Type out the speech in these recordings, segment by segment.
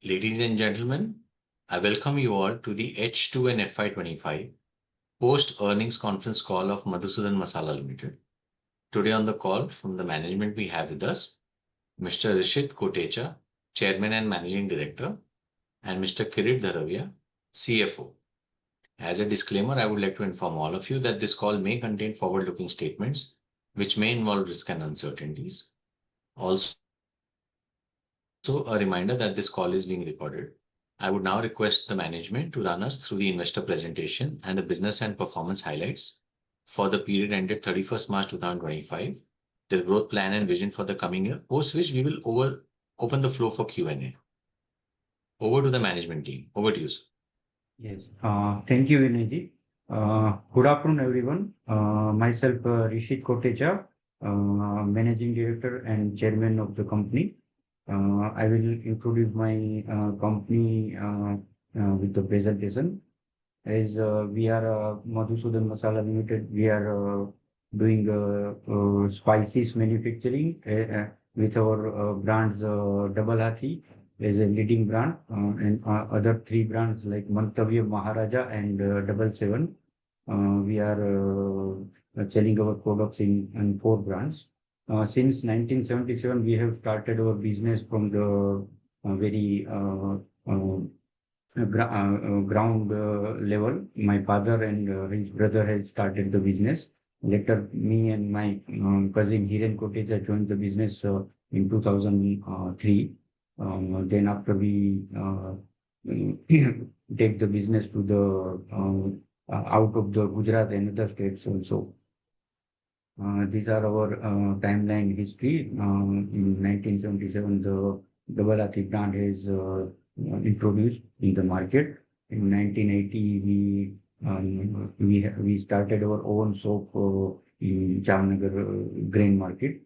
Ladies and gentlemen, I welcome you all to the H2 and FY25 post-earnings conference call of Madhusudan Masala Limited. Today on the call from the management we have with us Mr. Rishit Kotecha, Chairman and Managing Director, and Mr. Kirit Dharavia, CFO. As a disclaimer, I would like to inform all of you that this call may contain forward-looking statements which may involve risk and uncertainties. Also, a reminder that this call is being recorded. I would now request the management to run us through the investor presentation and the business and performance highlights for the period ended 31st March 2025, their growth plan and vision for the coming year, post which we will open the floor for Q&A. Over to the management team. Over to you, sir. Yes, thank you, Vinayji. Good afternoon, everyone. Myself, Rishit Kotecha, Managing Director and Chairman of the company. I will introduce my company with the presentation. As we are Madhusudan Masala Limited, we are doing spices manufacturing with our brands Double Hathi as a leading brand and other three brands like Mantavya, Maharaja and Double Seven. We are selling our products in four brands. Since 1977, we have started our business from the very ground level. My father and his brother had started the business. Later, me and my cousin Hiren Kotecha joined the business in 2003. Then after we take the business to the out of the Gujarat and other states also. These are our timeline history. In 1977, the Double Hathi brand is introduced in the market. In 1980, we started our own soap in Jamnagar grain market.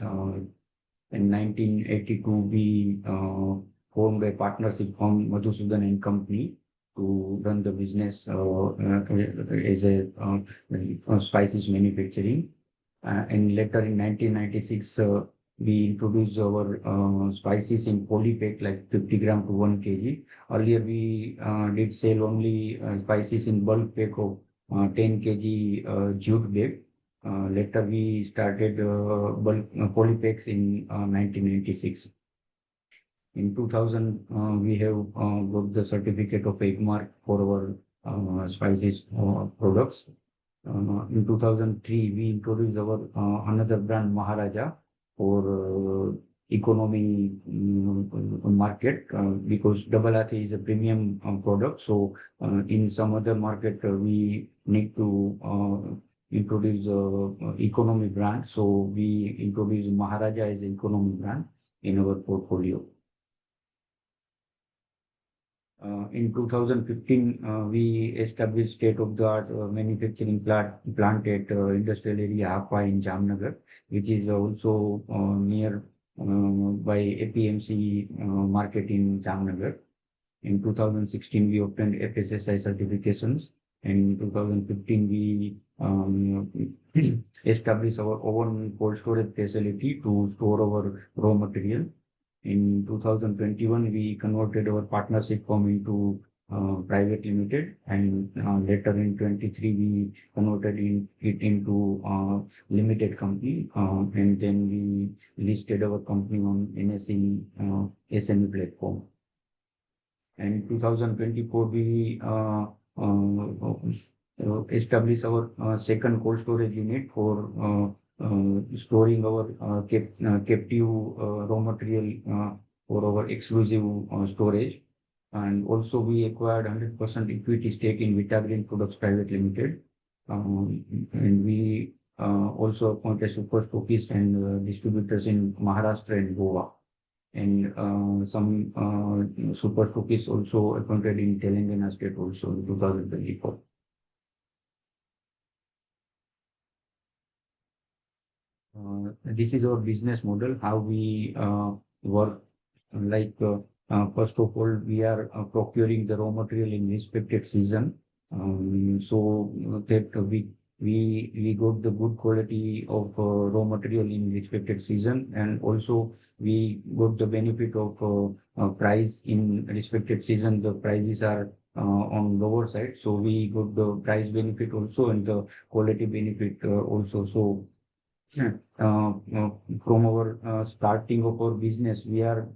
In 1982, we formed a partnership from Madhusudan and Company to run the business as a spices manufacturing. And later in 1996, we introduced our spices in polypack, like 50 gram to 1 kg. Earlier, we did sell only spices in bulk pack of 10 kg jute bag. Later, we started bulk polypacks in 1996. In 2000, we have got the certificate of AGMARK for our spices products. In 2003, we introduced our another brand, Maharaja, for economy market because Double Hathi is a premium product. So in some other market, we need to introduce economy brand. So we introduced Maharaja as an economy brand in our portfolio. In 2015, we established state-of-the-art manufacturing plant at industrial area Hapa in Jamnagar, which is also near by APMC market in Jamnagar. In 2016, we obtained FSSI certifications. In 2015, we established our own cold storage facility to store our raw material. In 2021, we converted our partnership firm into private limited, and later in 23, we converted it into limited company, and then we listed our company on NSE SME platform. And in 2024, we established our second cold storage unit for storing our captive raw material for our exclusive storage. And also we acquired 100% equity stake in Vitagreen Products Private Limited. And we also appointed super stockists and distributors in Maharashtra and Goa. And some super stockists also appointed in Telangana state also in 2024. This is our business model, how we work. Like first of all, we are procuring the raw material in respected season, so that we we got the good quality of raw material in respected season, and also we got the benefit of price in respected season. The prices are on lower side, so we got the price benefit also and the quality benefit also. So from our starting of our business, we are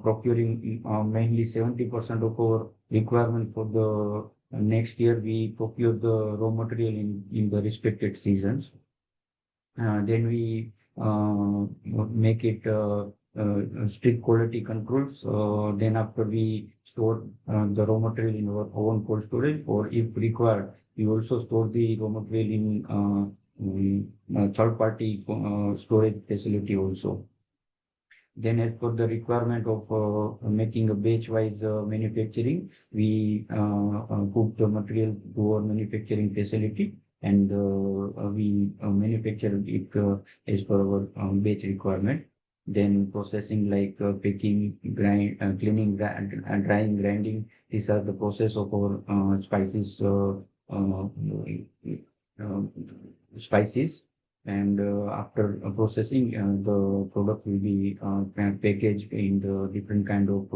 procuring mainly 70% of our requirement for the next year. We procure the raw material in the respected seasons. Then we make it strict quality controls. Then after we store the raw material in our own cold storage, or if required, we also store the raw material in third party storage facility also. Then as per the requirement of making a batch wise manufacturing, we put the material to our manufacturing facility, and we manufacture it as per our batch requirement. Then processing like picking, cleaning, and drying, grinding. These are the process of our spices. Uh, Spices, and after processing, the product will be packaged in the different kind of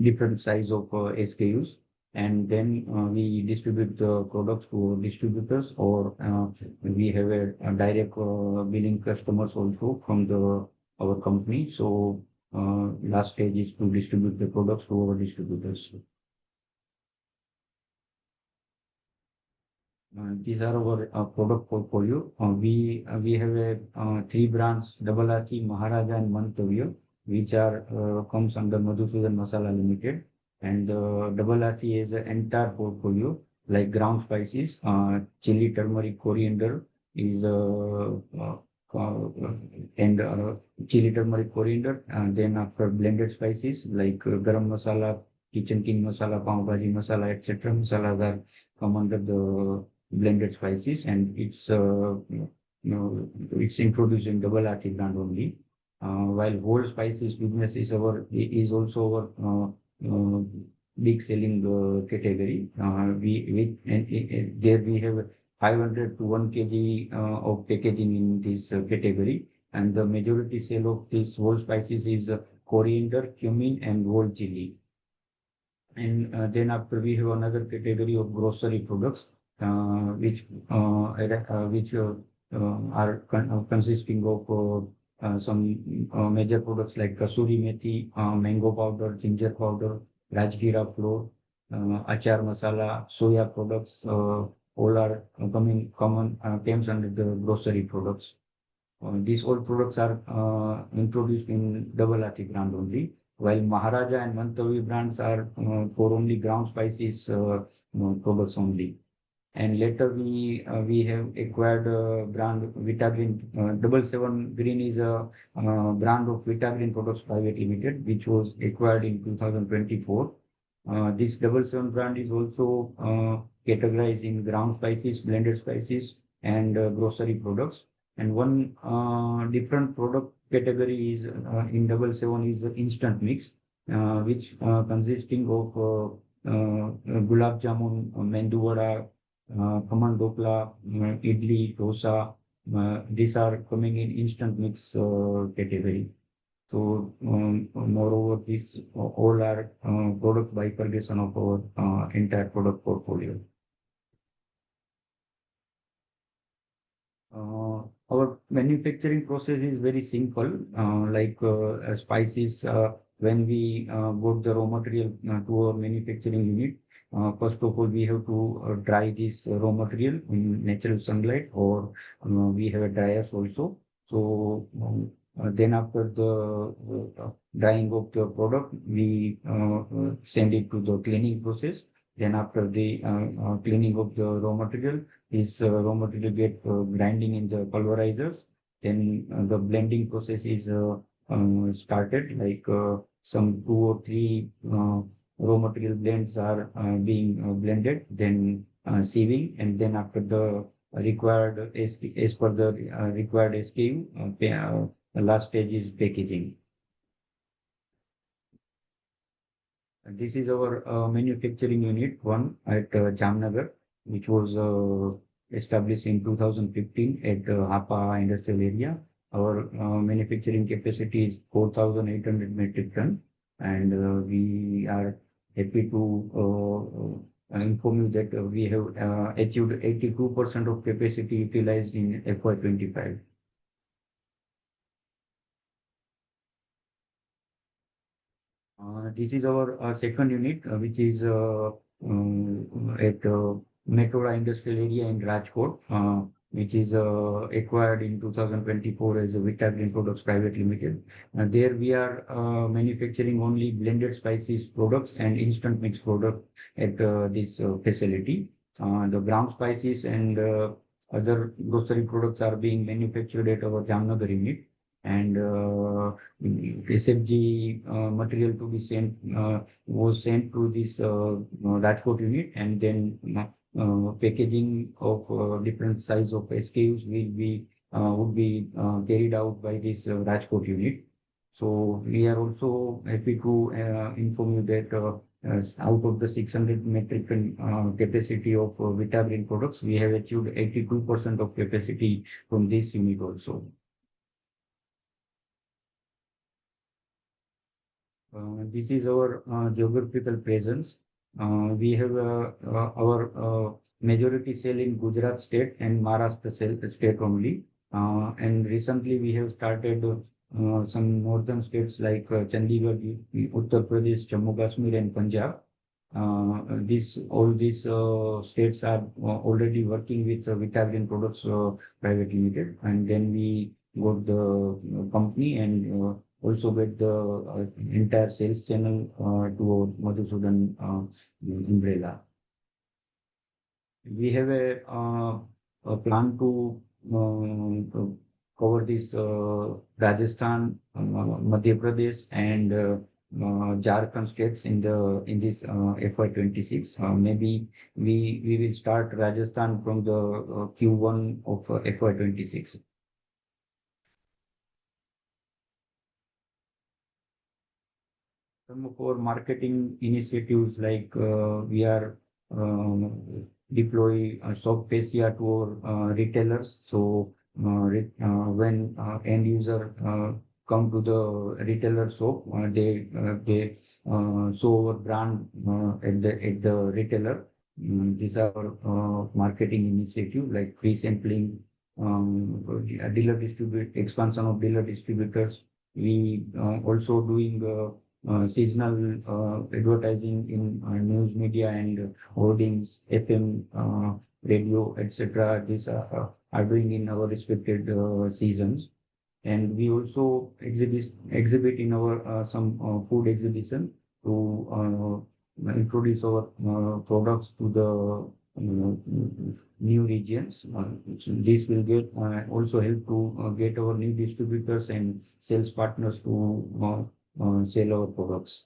different size of SKUs, and then we distribute the products to distributors, or we have a direct billing customers also from the our company. So last stage is to distribute the products to our distributors. These are our product portfolio. We have a three brands: Double RC, Maharaja, and Mantavya, which are comes under Madhusudan Masala Limited. And Double RC is an entire portfolio like ground spices, chili, turmeric, coriander is and chili, turmeric, coriander. And then after blended spices like garam masala, kitchen king masala, pav bhaji masala, etc. Masalas are come under the blended spices, and it's introduced in Double RC brand only. While whole spices business is also our big selling category. There we have 500 to 1 kg of packaging in this category, and the majority sale of this whole spices is coriander, cumin, and whole chili. And then after we have another category of grocery products, which are consisting of some major products like kasuri methi, mango powder, ginger powder, rajgira flour, achar masala, soya products. All are common terms under the grocery products. These all products are introduced in Double RC brand only, while Maharaja and Mantavya brands are for only ground spices products only. And later we have acquired brand Vitagreen. 77 Green is a brand of Vitagreen Products Private Limited, which was acquired in 2024. This 77 brand is also categorized in ground spices, blended spices, and grocery products. And one different product category is in 77 is instant mix, which consisting of gulab jamun, mendu vada, khaman dokla, idli, dosa. These are coming in instant mix category. So moreover, these all are product bifurcation of our entire product portfolio. Our manufacturing process is very simple. Like spices, when we got the raw material to our manufacturing unit, first of all, we have to dry this raw material in natural sunlight, or we have a dryers also. So then after the drying of the product, we send it to the cleaning process. Then after the cleaning of the raw material, this raw material get grinding in the pulverizers. Then the blending process is started, like some 2 or 3 raw material blends are being blended, then sieving, and then after the required as per the required SKU, the last stage is packaging. This is our manufacturing unit 1 at Jamnagar. which was established in 2015 at Hapa Industrial Area. Our manufacturing capacity is 4,800 metric ton, and we are happy to inform you that we have achieved 82% of capacity utilized in FY25. This is our second unit, which is at Metoda Industrial Area in Rajkot, which is acquired in 2024 as a Vitagreen Products Private Limited. There we are manufacturing only blended spices products and instant mix product at this facility. The ground spices and other grocery products are being manufactured at our Jamnagar unit, and SFG material to be sent was sent to this Rajkot unit, and then packaging of different size of SKUs would be carried out by this Rajkot unit. So we are also happy to inform you that out of the 600 metric ton capacity of Vitagreen products, we have achieved 82% of capacity from this unit also. This is our geographical presence. We have our majority sale in Gujarat state and Maharashtra state only. And recently we have started some northern states like Chandigarh, Uttar Pradesh, Jammu Kashmir, and Punjab. All these states are already working with Vitagreen Products Private Limited, and then we got the company and also get the entire sales channel to Madhusudan umbrella. We have a plan to cover this Rajasthan, Madhya Pradesh, and Jharkhand states in this FY26. Maybe we will start Rajasthan from the Q1 of FY26. Some of our marketing initiatives, like we are deploy soft fascia to our retailers. So when end user come to the retailer shop, they show our brand at the retailer. These are marketing initiative like free sampling, expansion of dealer distributors. We also doing seasonal advertising in news media and hoardings, FM, radio, etc. These are doing in our respected seasons. And we also exhibit in our some food exhibition to introduce our products to the new regions. So this will get also help to get our new distributors and sales partners to sell our products.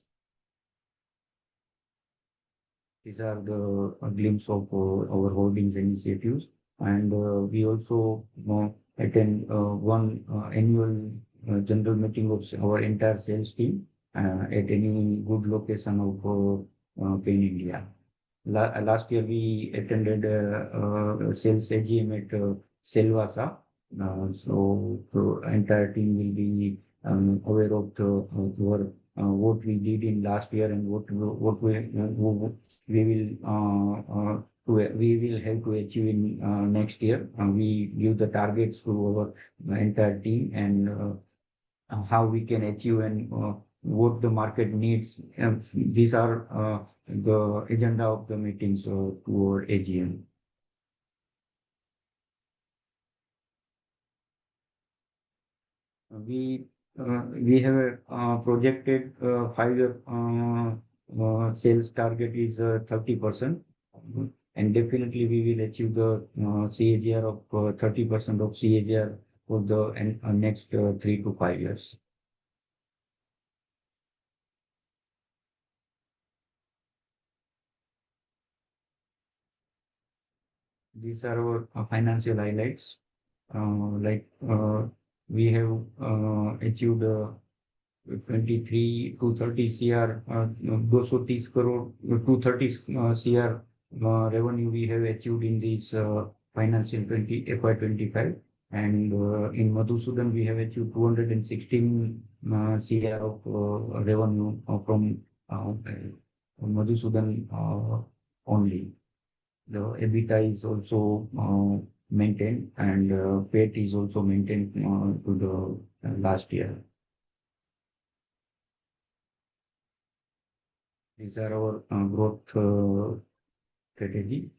These are the glimpse of our holdings initiatives, and we also attend one annual general meeting of our entire sales team at any good location of Pain India. Last year we attended sales AGM at Silvassa, so the entire team will be aware of what we did in last year and what we will have to achieve in next year. We give the targets to our entire team and how we can achieve and what the market needs. These are the agenda of the meetings to our AGM. We have a projected 5-year sales target is 30%, and definitely we will achieve the CAGR of 30% of CAGR for the next 3 to 5 years. These are our financial highlights. We have achieved 23 to 30 CR, 230 crore, 230 CR revenue we have achieved in this financial FY25. And in Madhusudan, we have achieved 216 CR of revenue from Madhusudan only. The EBITDA is also maintained, and PAT is also maintained to the last year. These are our growth strategy.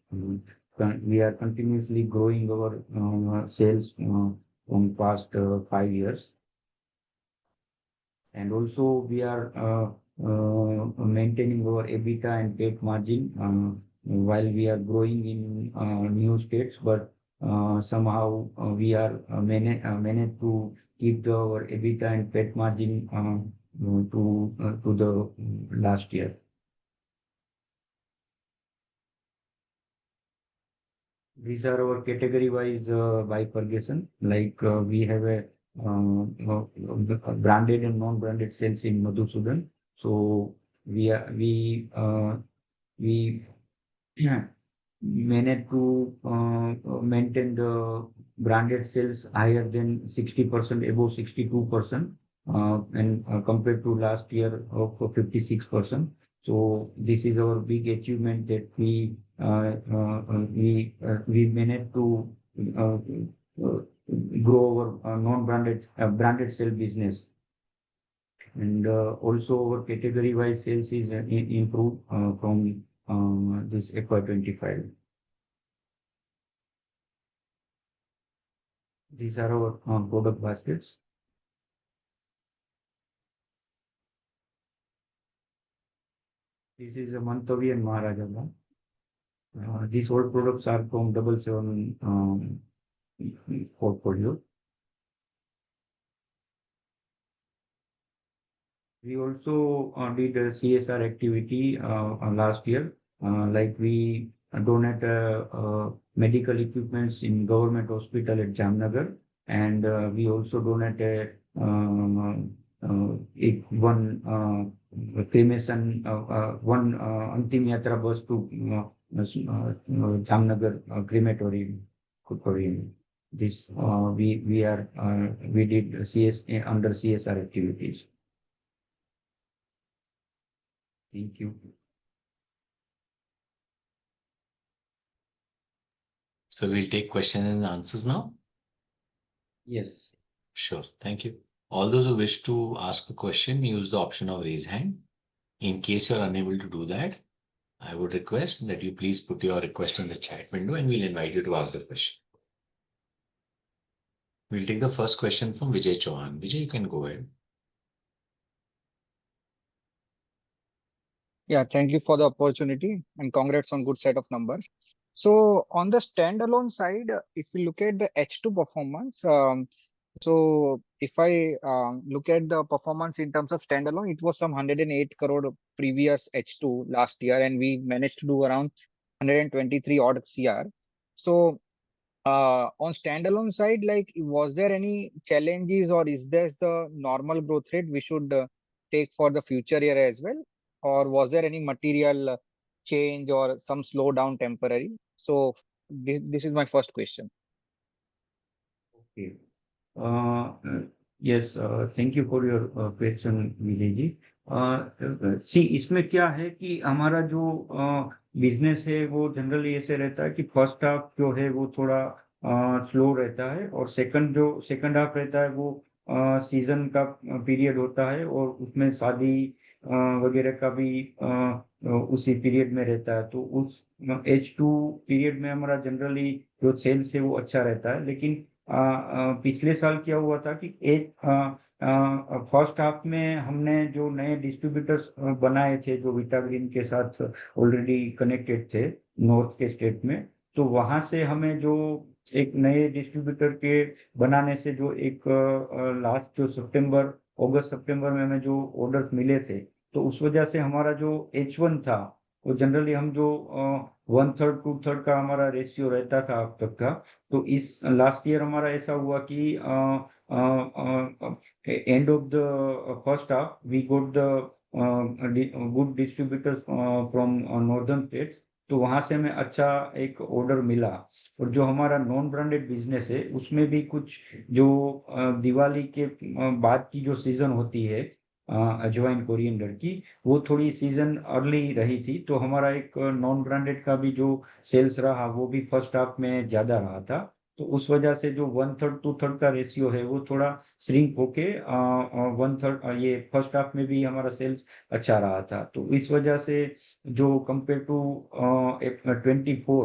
We are continuously growing our sales from past 5 years. And also we are maintaining our EBITDA and PAT margin while we are growing in new states, but somehow we are managed to keep our EBITDA and PAT margin to the last year. These are our category-wise bifurcation. Like we have a branded and non-branded sales in Madhusudan. So we managed to maintain the branded sales higher than 60%, above 62%, and compared to last year of 56%. So this is our big achievement that we managed to grow our non-branded branded sale business. And also our category-wise sales is improved from this FY25. These are our product baskets. This is a Mantavi and Maharajaga. These all products are from 777 portfolio. We also did a CSR activity last year, like we donate medical equipments in government hospital at Jamnagar, and we also donate one cremation, one Antim Yatra bus to Jamnagar crematorium. This we did CS under CSR activities. Thank you. So we'll take questions and answers now. Yes. Sure. Thank you. All those who wish to ask a question, use the option of raise hand. In case you're unable to do that, I would request that you please put your request in the chat window and we'll invite you to ask the question. We'll take the first question from Vijay Chauhan. Vijay, you can go ahead. Yeah, thank you for the opportunity and congrats on good set of numbers. So on the standalone side, if you look at the H2 performance, so if I look at the performance in terms of standalone, it was some 108 crore previous H2 last year, and we managed to do around 123 odd CR. So on standalone side, like, was there any challenges or is this the normal growth rate we should take for the future year as well? Or was there any material change or some slowdown temporary? So this is my first question. Okay. Yes, thank you for your question, Vijay ji. See, इसमें क्या है कि हमारा जो business है वो generally ऐसे रहता है कि फर्स्ट हाफ जो है वो थोड़ा स्लो रहता है, और सेकंड हाफ रहता है वो सीजन का पीरियड होता है, और उसमें शादी वगैरह का भी उसी पीरियड में रहता है। तो उस H2 पीरियड में हमारा जनरली जो सेल्स है वो अच्छा रहता है। लेकिन पिछले साल क्या हुआ था कि फर्स्ट हाफ में हमने जो नए डिस्ट्रीब्यूटर्स बनाए थे, जो विटाग्रीन के साथ ऑलरेडी कनेक्टेड थे नॉर्थ के स्टेट में, तो वहां से हमें जो एक नए डिस्ट्रीब्यूटर के बनाने से जो एक लास्ट जो अगस्त सितंबर में हमें जो ऑर्डर्स मिले थे, तो उस वजह से हमारा जो H1 था वो जनरली हम जो 1/3 2/3 का हमारा रेशियो रहता था अब तक का, तो इस लास्ट ईयर हमारा ऐसा हुआ कि end of the first half we got the good distributors from northern states, तो वहां से हमें अच्छा एक ऑर्डर मिला। और जो हमारा नॉन ब्रांडेड बिजनेस है उसमें भी कुछ जो दिवाली के बाद की जो सीजन होती है अजवाइन कोरिएंडर की, वो थोड़ी सीजन अर्ली रही थी, तो हमारा एक नॉन ब्रांडेड का भी जो सेल्स रहा वो भी फर्स्ट हाफ में ज्यादा रहा था। तो उस वजह से जो 1/3 2/3 का रेशियो है वो थोड़ा श्रिंक होके 1/3 ये फर्स्ट हाफ में भी हमारा सेल्स अच्छा रहा था। तो इस वजह से जो कंपेयर टू 24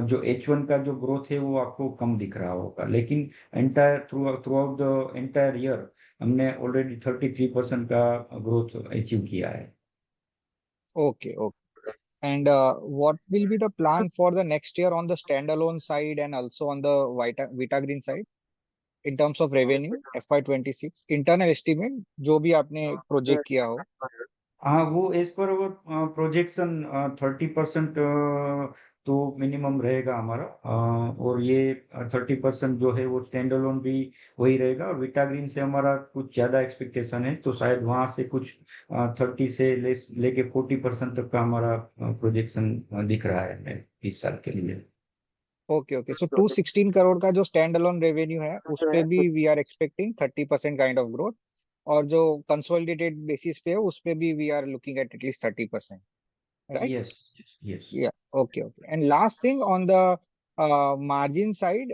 जो H1 का जो ग्रोथ है वो आपको कम दिख रहा होगा, लेकिन entire through out the entire year हमने ऑलरेडी 33% का ग्रोथ अचीव किया है। Okay, okay. And what will be the plan for the next year on the standalone side and also on the Vitagreen side in terms of revenue FY26 internal estimate जो भी आपने project किया हो? हाँ, वो as per projection 30% तो minimum रहेगा हमारा। और ये 30% जो है वो स्टैंड अलोन भी वही रहेगा, और विटाग्रीन से हमारा कुछ ज्यादा एक्सपेक्टेशन है, तो शायद वहां से कुछ 30 से लेके 40% तक का हमारा प्रोजेक्शन दिख रहा है हमें इस साल के लिए। ओके ओके, सो 216 करोड़ का जो स्टैंड अलोन रेवेन्यू है उस पे भी we are expecting 30% kind of growth, और जो कंसोलिडेटेड बेसिस पे है उस पे भी we are looking at least 30%, right? Yes, yes. Yeah. Okay. Okay. And last thing on the margin side,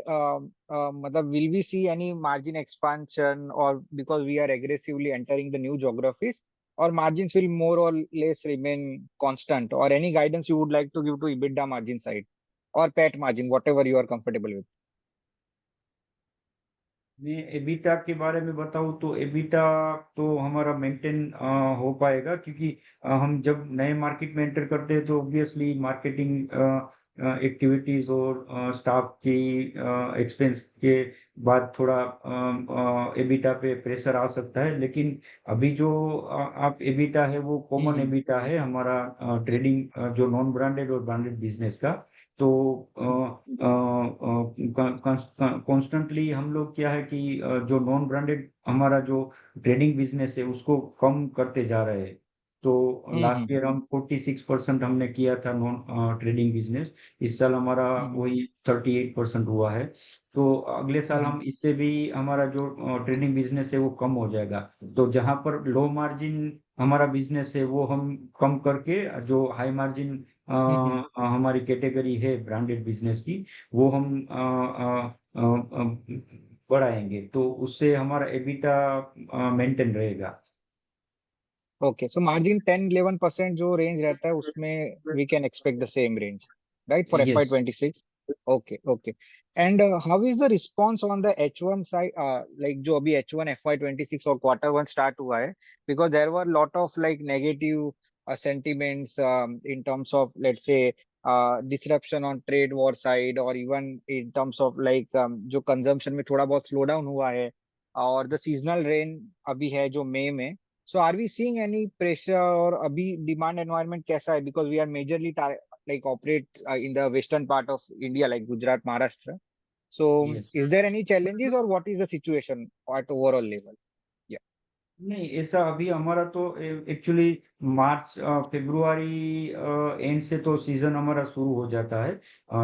matlab, will we see any margin expansion, or because we are aggressively entering the new geographies, or margins will more or less remain constant, or any guidance you would like to give to EBITDA margin side or PAT margin, whatever you are comfortable with? मैं EBITDA के बारे में बताऊं तो EBITDA तो हमारा maintain हो पाएगा, क्योंकि हम जब नए मार्केट में एंटर करते हैं तो ऑब्वियसली मार्केटिंग एक्टिविटीज और स्टाफ की एक्सपेंस के बाद थोड़ा एबिटा पे प्रेशर आ सकता है। लेकिन अभी जो आप एबिटा है वो कॉमन हम्म एबिटा है हमारा, ट्रेडिंग जो नॉन ब्रांडेड और ब्रांडेड बिजनेस का। तो कॉन्स्टेंटली हम लोग क्या है कि जो नॉन ब्रांडेड हमारा जो ट्रेडिंग बिजनेस है उसको कम करते जा रहे हैं। तो लास्ट ईयर हम 46% हमने किया था नॉन ट्रेडिंग बिजनेस, इस साल हमारा हम्म वही 38% हुआ है। तो अगले साल हम्म हम इससे भी हमारा जो ट्रेडिंग बिजनेस है वो कम हो जाएगा। तो जहां पर लो मार्जिन हमारा बिजनेस है वो हम कम करके जो हाई मार्जिन हम्म हमारी कैटेगरी है ब्रांडेड बिजनेस की, वो हम बढ़ाएंगे, तो उससे हमारा एबिटा मेंटेन रहेगा। ओके, सो मार्जिन 10-11% जो रेंज रहता है उसमें we can expect the same range, right, for yes. FY26? Okay okay. And how is the response on the H1 side, like जो अभी H1 FY26 और Q1 स्टार्ट हुआ है, because there were lot of like negative sentiments in terms of, let's say, disruption on trade war side, or even in terms of like जो consumption में थोड़ा बहुत slow down हुआ है, और द सीजनल रेन अभी है जो मई में। So are we seeing any pressure, or abhi demand environment kaisa hai? Because we are majorly like operate in the western part of India, like Gujarat, Maharashtra. So yes. is there any challenges, or what is the situation at overall level? Yeah. नहीं, ऐसा अभी हमारा तो actually March February and से तो season हमारा शुरू हो जाता है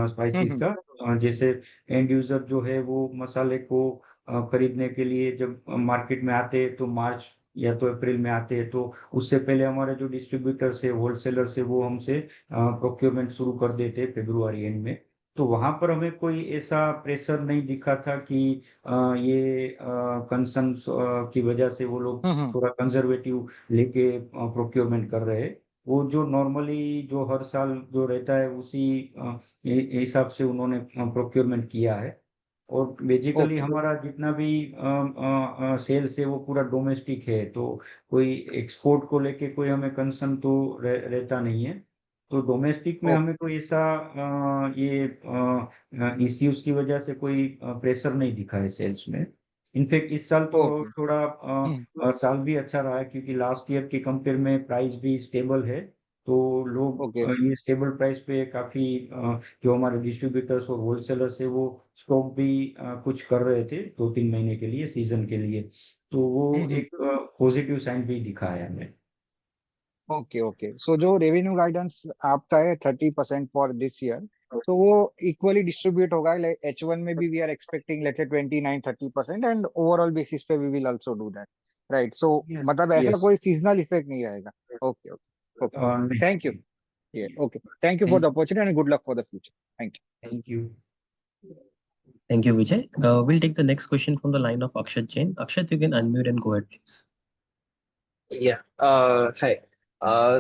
स्पाइसेस Mm-hmm. का। जैसे एंड यूजर जो है वो मसाले को खरीदने के लिए जब मार्केट में आते हैं तो मार्च या तो अप्रैल में आते हैं, तो उससे पहले हमारे जो डिस्ट्रीब्यूटर्स है होलसेलर्स है वो हमसे प्रोक्योरमेंट शुरू कर देते हैं फरवरी एंड में। तो वहां पर हमें कोई ऐसा प्रेशर नहीं दिखा था कि ये कंसर्न की वजह से वो लोग Mm-hmm. थोड़ा कंजर्वेटिव लेके प्रोक्योरमेंट कर रहे हैं। वो जो नॉर्मली जो हर साल जो रहता है उसी हिसाब से उन्होंने प्रोक्योरमेंट किया है। और बेसिकली Okay. हमारा जितना भी सेल्स है वो पूरा डोमेस्टिक है, तो कोई एक्सपोर्ट को लेके कोई हमें कंसर्न तो रहता नहीं है। तो डोमेस्टिक में Okay. हमें कोई ऐसा ये इश्यूज की वजह से कोई प्रेशर नहीं दिखा है सेल्स में। इनफैक्ट इस साल तो Okay. थोड़ा Hmm. साल भी अच्छा रहा है, क्योंकि लास्ट ईयर के कंपेयर में प्राइस भी स्टेबल है। तो लोग Okay. ये स्टेबल प्राइस पे काफी जो हमारे डिस्ट्रीब्यूटर्स और होलसेलर्स है वो स्टॉक भी कुछ कर रहे थे 2-3 महीने के लिए, सीजन के लिए। तो वो Mm-hmm. एक पॉजिटिव साइन भी दिखा है हमें। ओके सो जो रेवेन्यू गाइडेंस आपका है 30% फॉर दिस ईयर, तो वो इक्वली डिस्ट्रीब्यूट होगा, लाइक H1 में भी we are expecting let's say 29-30% and overall basis पे we will also do that, right? So Yes, मतलब ऐसा yes. कोई सीजनल इफेक्ट नहीं रहेगा। Okay okay okay, thank you. Next. Okay, thank you for the Thank, opportunity and good luck for the future. Thank you. thank you. Thank you, Vijay. We'll take the next question from the line of Akshat Jain. Akshat, you can unmute and go ahead, please. Hi.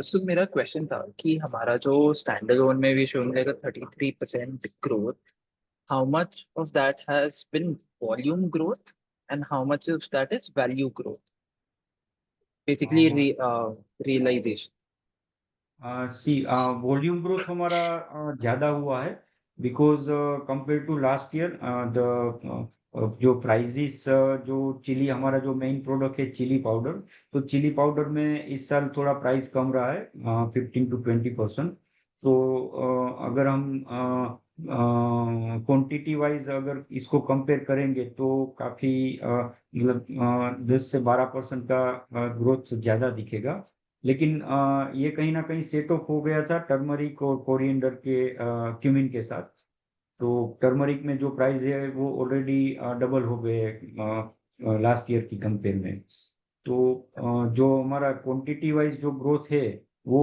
So मेरा question था कि हमारा जो standalone में भी showing like 33% growth, how much of that has been volume growth and how much of that is value growth, basically realisation? See volume growth हमारा ज्यादा हुआ है, because compare to last year the जो prices जो chilli, हमारा जो main product है chilli powder, तो चिली पाउडर में इस साल थोड़ा प्राइस कम रहा है 15 to 20%। तो अगर हम क्वांटिटी वाइज अगर इसको कंपेयर करेंगे तो काफी मतलब 10 से 12% का ग्रोथ ज्यादा दिखेगा। लेकिन ये कहीं ना कहीं सेट ऑफ हो गया था टर्मरिक और कोरिएंडर के क्यूमिन के साथ। तो टर्मरिक में जो प्राइस है वो ऑलरेडी डबल हो गए लास्ट ईयर की कंपेयर में। तो जो हमारा क्वांटिटी वाइज जो ग्रोथ है वो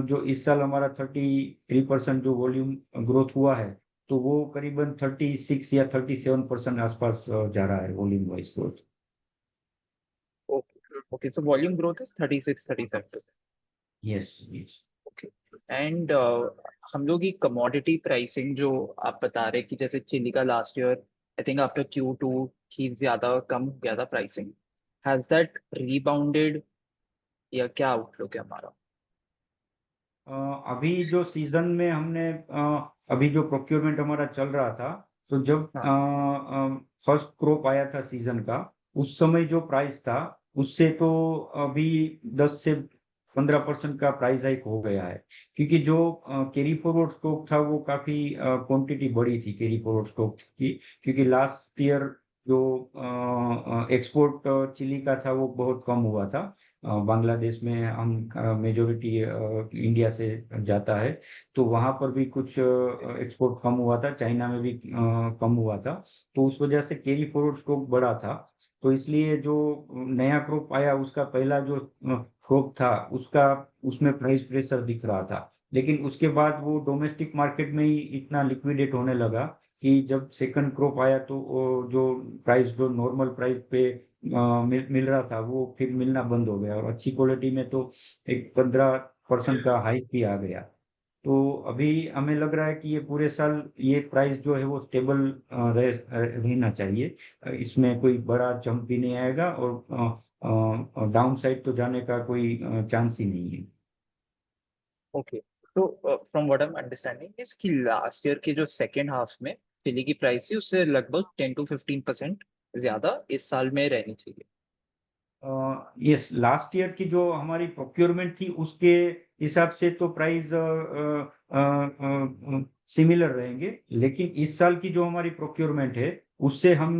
जो इस साल हमारा 33% जो वॉल्यूम ग्रोथ हुआ है, तो वो करीबन 36 या 37% आसपास जा रहा है volume wise growth. Okay, so volume growth is 36-35%। Yes yes. Okay. And हम लोग की कमोडिटी प्राइसिंग जो आप बता रहे कि जैसे चिली का last year I think after Q2 ही ज्यादा कम हो गया था प्राइसिंग, हैज दैट रीबाउंडेड या क्या आउटलुक है हमारा? अभी जो सीजन में हमने अभी जो प्रोक्योरमेंट हमारा चल रहा था, तो जब हाँ। फर्स्ट क्रॉप आया था सीजन का, उस समय जो प्राइस था उससे तो अभी 10 से 15% का प्राइस हाइक हो गया है। क्योंकि जो कैरी फॉरवर्ड स्टॉक था वो काफी क्वांटिटी बड़ी थी कैरी फॉरवर्ड स्टॉक की, क्योंकि लास्ट ईयर जो एक्सपोर्ट चिली का था वो बहुत कम हुआ था। बांग्लादेश में हम मेजोरिटी इंडिया से जाता है, तो वहां पर भी कुछ एक्सपोर्ट कम हुआ था, चाइना में भी कम हुआ था। तो उस वजह से कैरी फॉरवर्ड स्टॉक बड़ा था। तो इसलिए जो नया क्रॉप आया उसका पहला जो क्रॉप था उसका, उसमें प्राइस प्रेशर दिख रहा था। लेकिन उसके बाद वो डोमेस्टिक मार्केट में ही इतना लिक्विडेट होने लगा कि जब सेकंड क्रॉप आया तो वो जो प्राइस जो नॉर्मल प्राइस पे मिल रहा था वो फिर मिलना बंद हो गया, और अच्छी क्वालिटी में तो एक 15% का हाइक भी आ गया। तो अभी हमें लग रहा है कि ये पूरे साल ये प्राइस जो है वो स्टेबल रहना चाहिए। इसमें कोई बड़ा जंप भी नहीं आएगा, और डाउन साइड तो जाने का कोई चांस ही नहीं है। ओके, तो from what I am understanding is कि लास्ट ईयर के जो सेकेंड हाफ में चिली की प्राइस थी उससे लगभग 10-15% ज्यादा इस साल में रहनी चाहिए। यस, लास्ट ईयर की जो हमारी प्रोक्योरमेंट थी उसके हिसाब से तो प्राइस सिमिलर रहेंगे। लेकिन इस साल की जो हमारी प्रोक्योरमेंट है उससे हम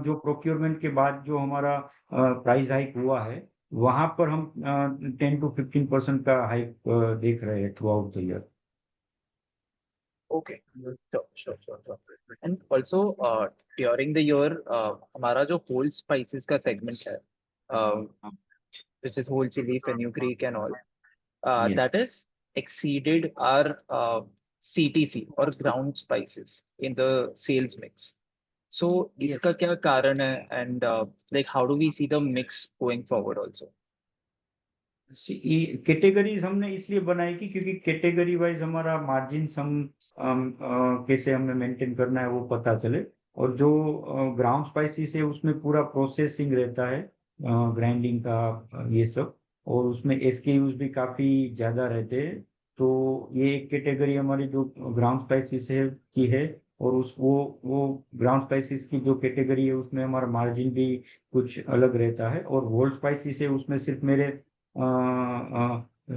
जो प्रोक्योरमेंट के बाद जो हमारा प्राइस हाइक हुआ है वहां पर हम 10 to 15% का हाइक देख रहे हैं through out the year. Okay, sure. And also during the year हमारा जो होल स्पाइसेस का सेगमेंट है, which is whole chili, fenugreek and all, yes. that is exceeded our CTC or ground spices in the sales mix. So इसका क्या कारण है, and like how do we see the mix going forward also? Categories हमने इसलिए बनाई कि क्योंकि category wise हमारा मार्जिन कैसे हमें मेंटेन करना है वो पता चले। और जो ग्राउंड स्पाइसेस है उसमें पूरा प्रोसेसिंग रहता है, ग्राइंडिंग का ये सब, और उसमें एसकेयूज भी काफी ज्यादा रहते हैं। तो ये एक कैटेगरी हमारी जो ग्राउंड स्पाइसेस है की है, और उस वो ग्राउंड स्पाइसेस की जो कैटेगरी है उसमें हमारा मार्जिन भी कुछ अलग रहता है। और होल स्पाइसेस है उसमें सिर्फ मेरे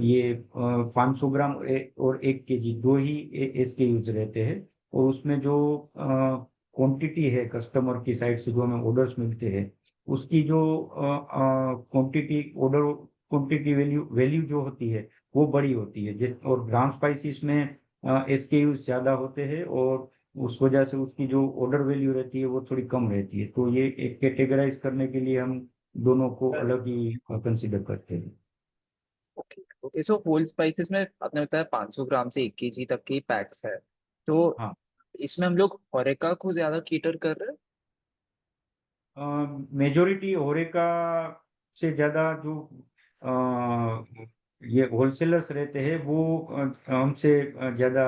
ये 500 ग्राम और 1 kg दो ही इसके यूज रहते हैं। और उसमें जो क्वांटिटी है कस्टमर की साइड से जो हमें ऑर्डर्स मिलते हैं उसकी जो क्वांटिटी ऑर्डर क्वांटिटी वैल्यू जो होती है वो बड़ी होती है। जिस और ग्राम स्पाइसिस में SKUs ज्यादा होते हैं और उस वजह से उसकी जो ऑर्डर वैल्यू रहती है वो थोड़ी कम रहती है। तो ये एक कैटेगराइज करने के लिए हम दोनों को अलग ही कंसिडर करते हैं। Okay okay, so whole spices में आपने बताया 500 ग्राम से 1 kg तक की पैक्स है, तो हाँ, इसमें हम लोग होरेका को ज्यादा कीटर कर रहे हैं। मेजोरिटी होरेका से ज्यादा जो ये होलसेलर्स रहते हैं वो हमसे ज्यादा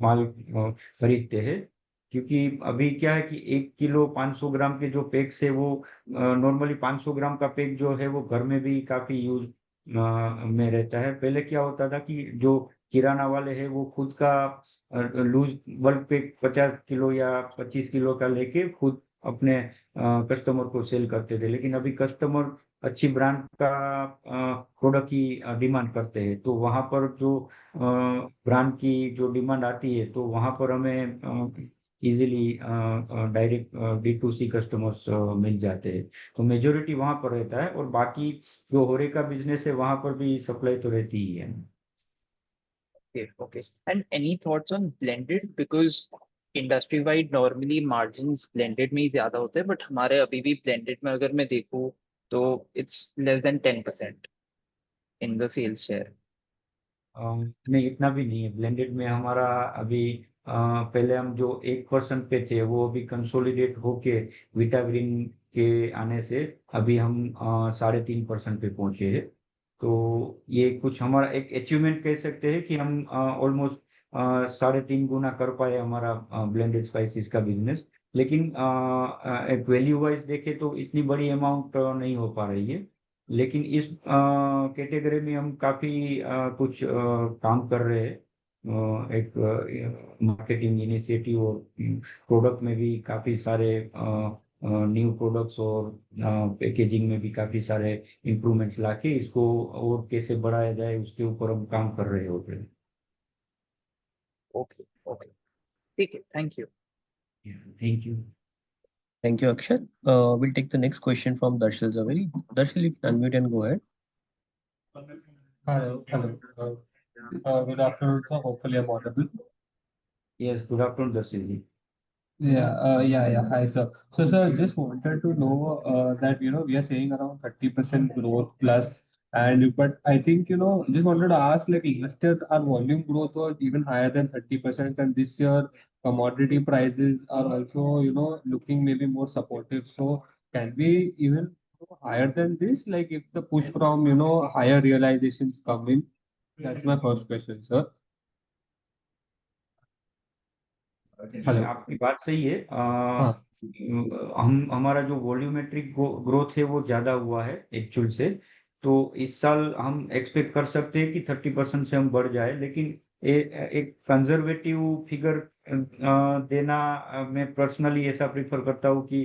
माल खरीदते हैं। क्योंकि अभी क्या है कि 1 किलो 500 ग्राम के जो पैक्स है वो नॉर्मली 500 ग्राम का पैक जो है वो घर में भी काफी यूज में रहता है। पहले क्या होता था कि जो किराना वाले हैं वो खुद का लूज बल्क पैक 50 किलो या 25 किलो का लेके खुद अपने कस्टमर को सेल करते थे। लेकिन अभी कस्टमर अच्छी ब्रांड का प्रोडक्ट की डिमांड करते हैं। तो वहां पर जो ब्रांड की जो डिमांड आती है तो वहां पर हमें इजीली डायरेक्ट D2C कस्टमर्स मिल जाते हैं। तो मेजोरिटी वहां पर रहता है और बाकी जो होरेका बिजनेस है वहां पर भी सप्लाई तो रहती ही है। Okay, okay. And any thoughts on blended? Because industry wide normally margins blended में ही ज्यादा होते हैं, but हमारे अभी भी blended में अगर मैं देखूँ तो it's less than 10% in the sales share. नहीं, इतना भी नहीं है। ब्लेंडेड में हमारा अभी पहले हम जो 1% पे थे वो अभी कंसोलिडेट होके विटाग्रीन के आने से अभी हम 3.5% पे पहुंचे हैं। तो ये कुछ हमारा एक अचीवमेंट कह सकते हैं कि हम ऑलमोस्ट 3.5 गुना कर पाए हमारा ब्लेंडेड स्पाइसेस का बिजनेस। लेकिन एक वैल्यू वाइज देखे तो इतनी बड़ी अमाउंट नहीं हो पा रही है। लेकिन इस कैटेगरी में हम काफी कुछ काम कर रहे हैं। एक मार्केटिंग इनिशिएटिव और प्रोडक्ट में भी काफी सारे न्यू प्रोडक्ट्स और पैकेजिंग में भी काफी सारे इम्प्रूवमेंट्स लाके इसको और कैसे बढ़ाया जाए उसके ऊपर हम काम कर रहे होते हैं। Okay, okay. ठीक है, thank you. Thank you. Thank you, Akshat. We'll take the next question from Darshil Zaveri. Darshil, you can unmute and go ahead. Hello, hello. Good afternoon, sir. Hopefully, I'm audible. Yes, good afternoon दर्शी जी। Yeah. Hi, sir. So, sir, just wanted to know that we are saying around 30% growth plus, and but I think just wanted to ask, like last year our volume growth was even higher than 30%, and this year commodity prices are also looking maybe more supportive. So, can we even go higher than this? Like if the push from higher realizations come in? That's my first question, sir. Hello. आपकी बात सही है। हाँ। हम हमारा जो volumetric growth है वो ज्यादा हुआ है एक्चुअल से। तो इस साल हम एक्सपेक्ट कर सकते हैं कि 30% से हम बढ़ जाए। लेकिन एक कंजर्वेटिव फिगर देना मैं पर्सनली ऐसा प्रीफर करता हूँ कि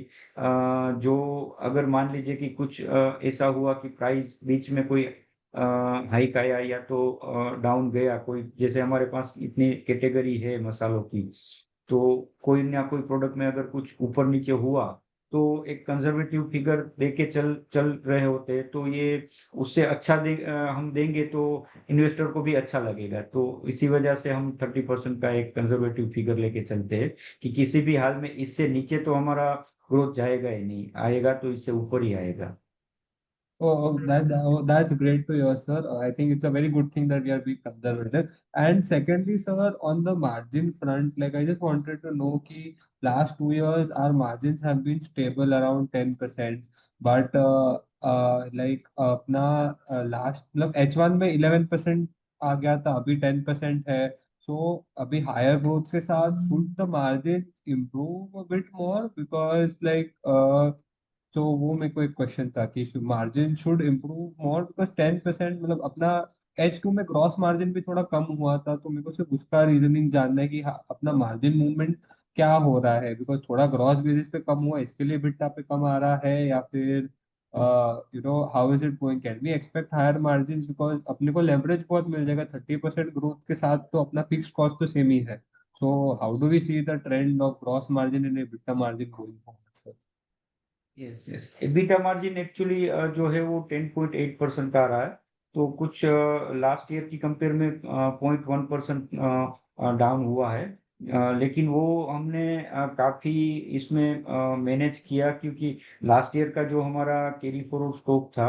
जो अगर मान लीजिए कि कुछ ऐसा हुआ कि प्राइस बीच में कोई हाइक आया या तो डाउन गया कोई, जैसे हमारे पास इतनी कैटेगरी है मसालों की, तो कोई ना कोई प्रोडक्ट में अगर कुछ ऊपर नीचे हुआ तो एक कंजर्वेटिव फिगर देके चल चल रहे होते हैं। तो ये उससे अच्छा हम देंगे तो इन्वेस्टर को भी अच्छा लगेगा। तो इसी वजह से हम 30% का एक कंजर्वेटिव फिगर लेके चलते हैं कि किसी भी हाल में इससे नीचे तो हमारा ग्रोथ जाएगा ही नहीं, आएगा तो इससे ऊपर ही आएगा। That's great to hear, sir. I think it's a very good thing that we are being conservative. And secondly, sir, on the margin front, like I just wanted to know कि last 2 years our margins have been stable around 10%, but like अपना last मतलब H1 में 11% आ गया था, अभी 10% है. So अभी higher growth के साथ should the margins improve a bit more because like तो वो मेरे को एक क्वेश्चन था कि margin should improve more because 10% मतलब अपना H2 में ग्रॉस मार्जिन भी थोड़ा कम हुआ था, तो मेरे को सिर्फ उसका रीजनिंग जानना है कि अपना मार्जिन मूवमेंट क्या हो रहा है, बिकॉज थोड़ा ग्रॉस बेसिस पे कम हुआ इसके लिए बिटा पे कम आ रहा है, या फिर how is it going, can we expect higher margin because अपने को लेवरेज बहुत मिल जाएगा 30% ग्रोथ के साथ, तो अपना फिक्स कॉस्ट तो सेम ही है. So how do we see the trend of gross margin and EBITDA margin going forward, sir? Yes yes, EBITDA margin actually जो है वो 10.8% का आ रहा है। तो कुछ लास्ट ईयर की कंपेयर में 0.1% डाउन हुआ है। लेकिन वो हमने काफी इसमें मैनेज किया, क्योंकि लास्ट ईयर का जो हमारा कैरी फॉरवर्ड स्टॉक था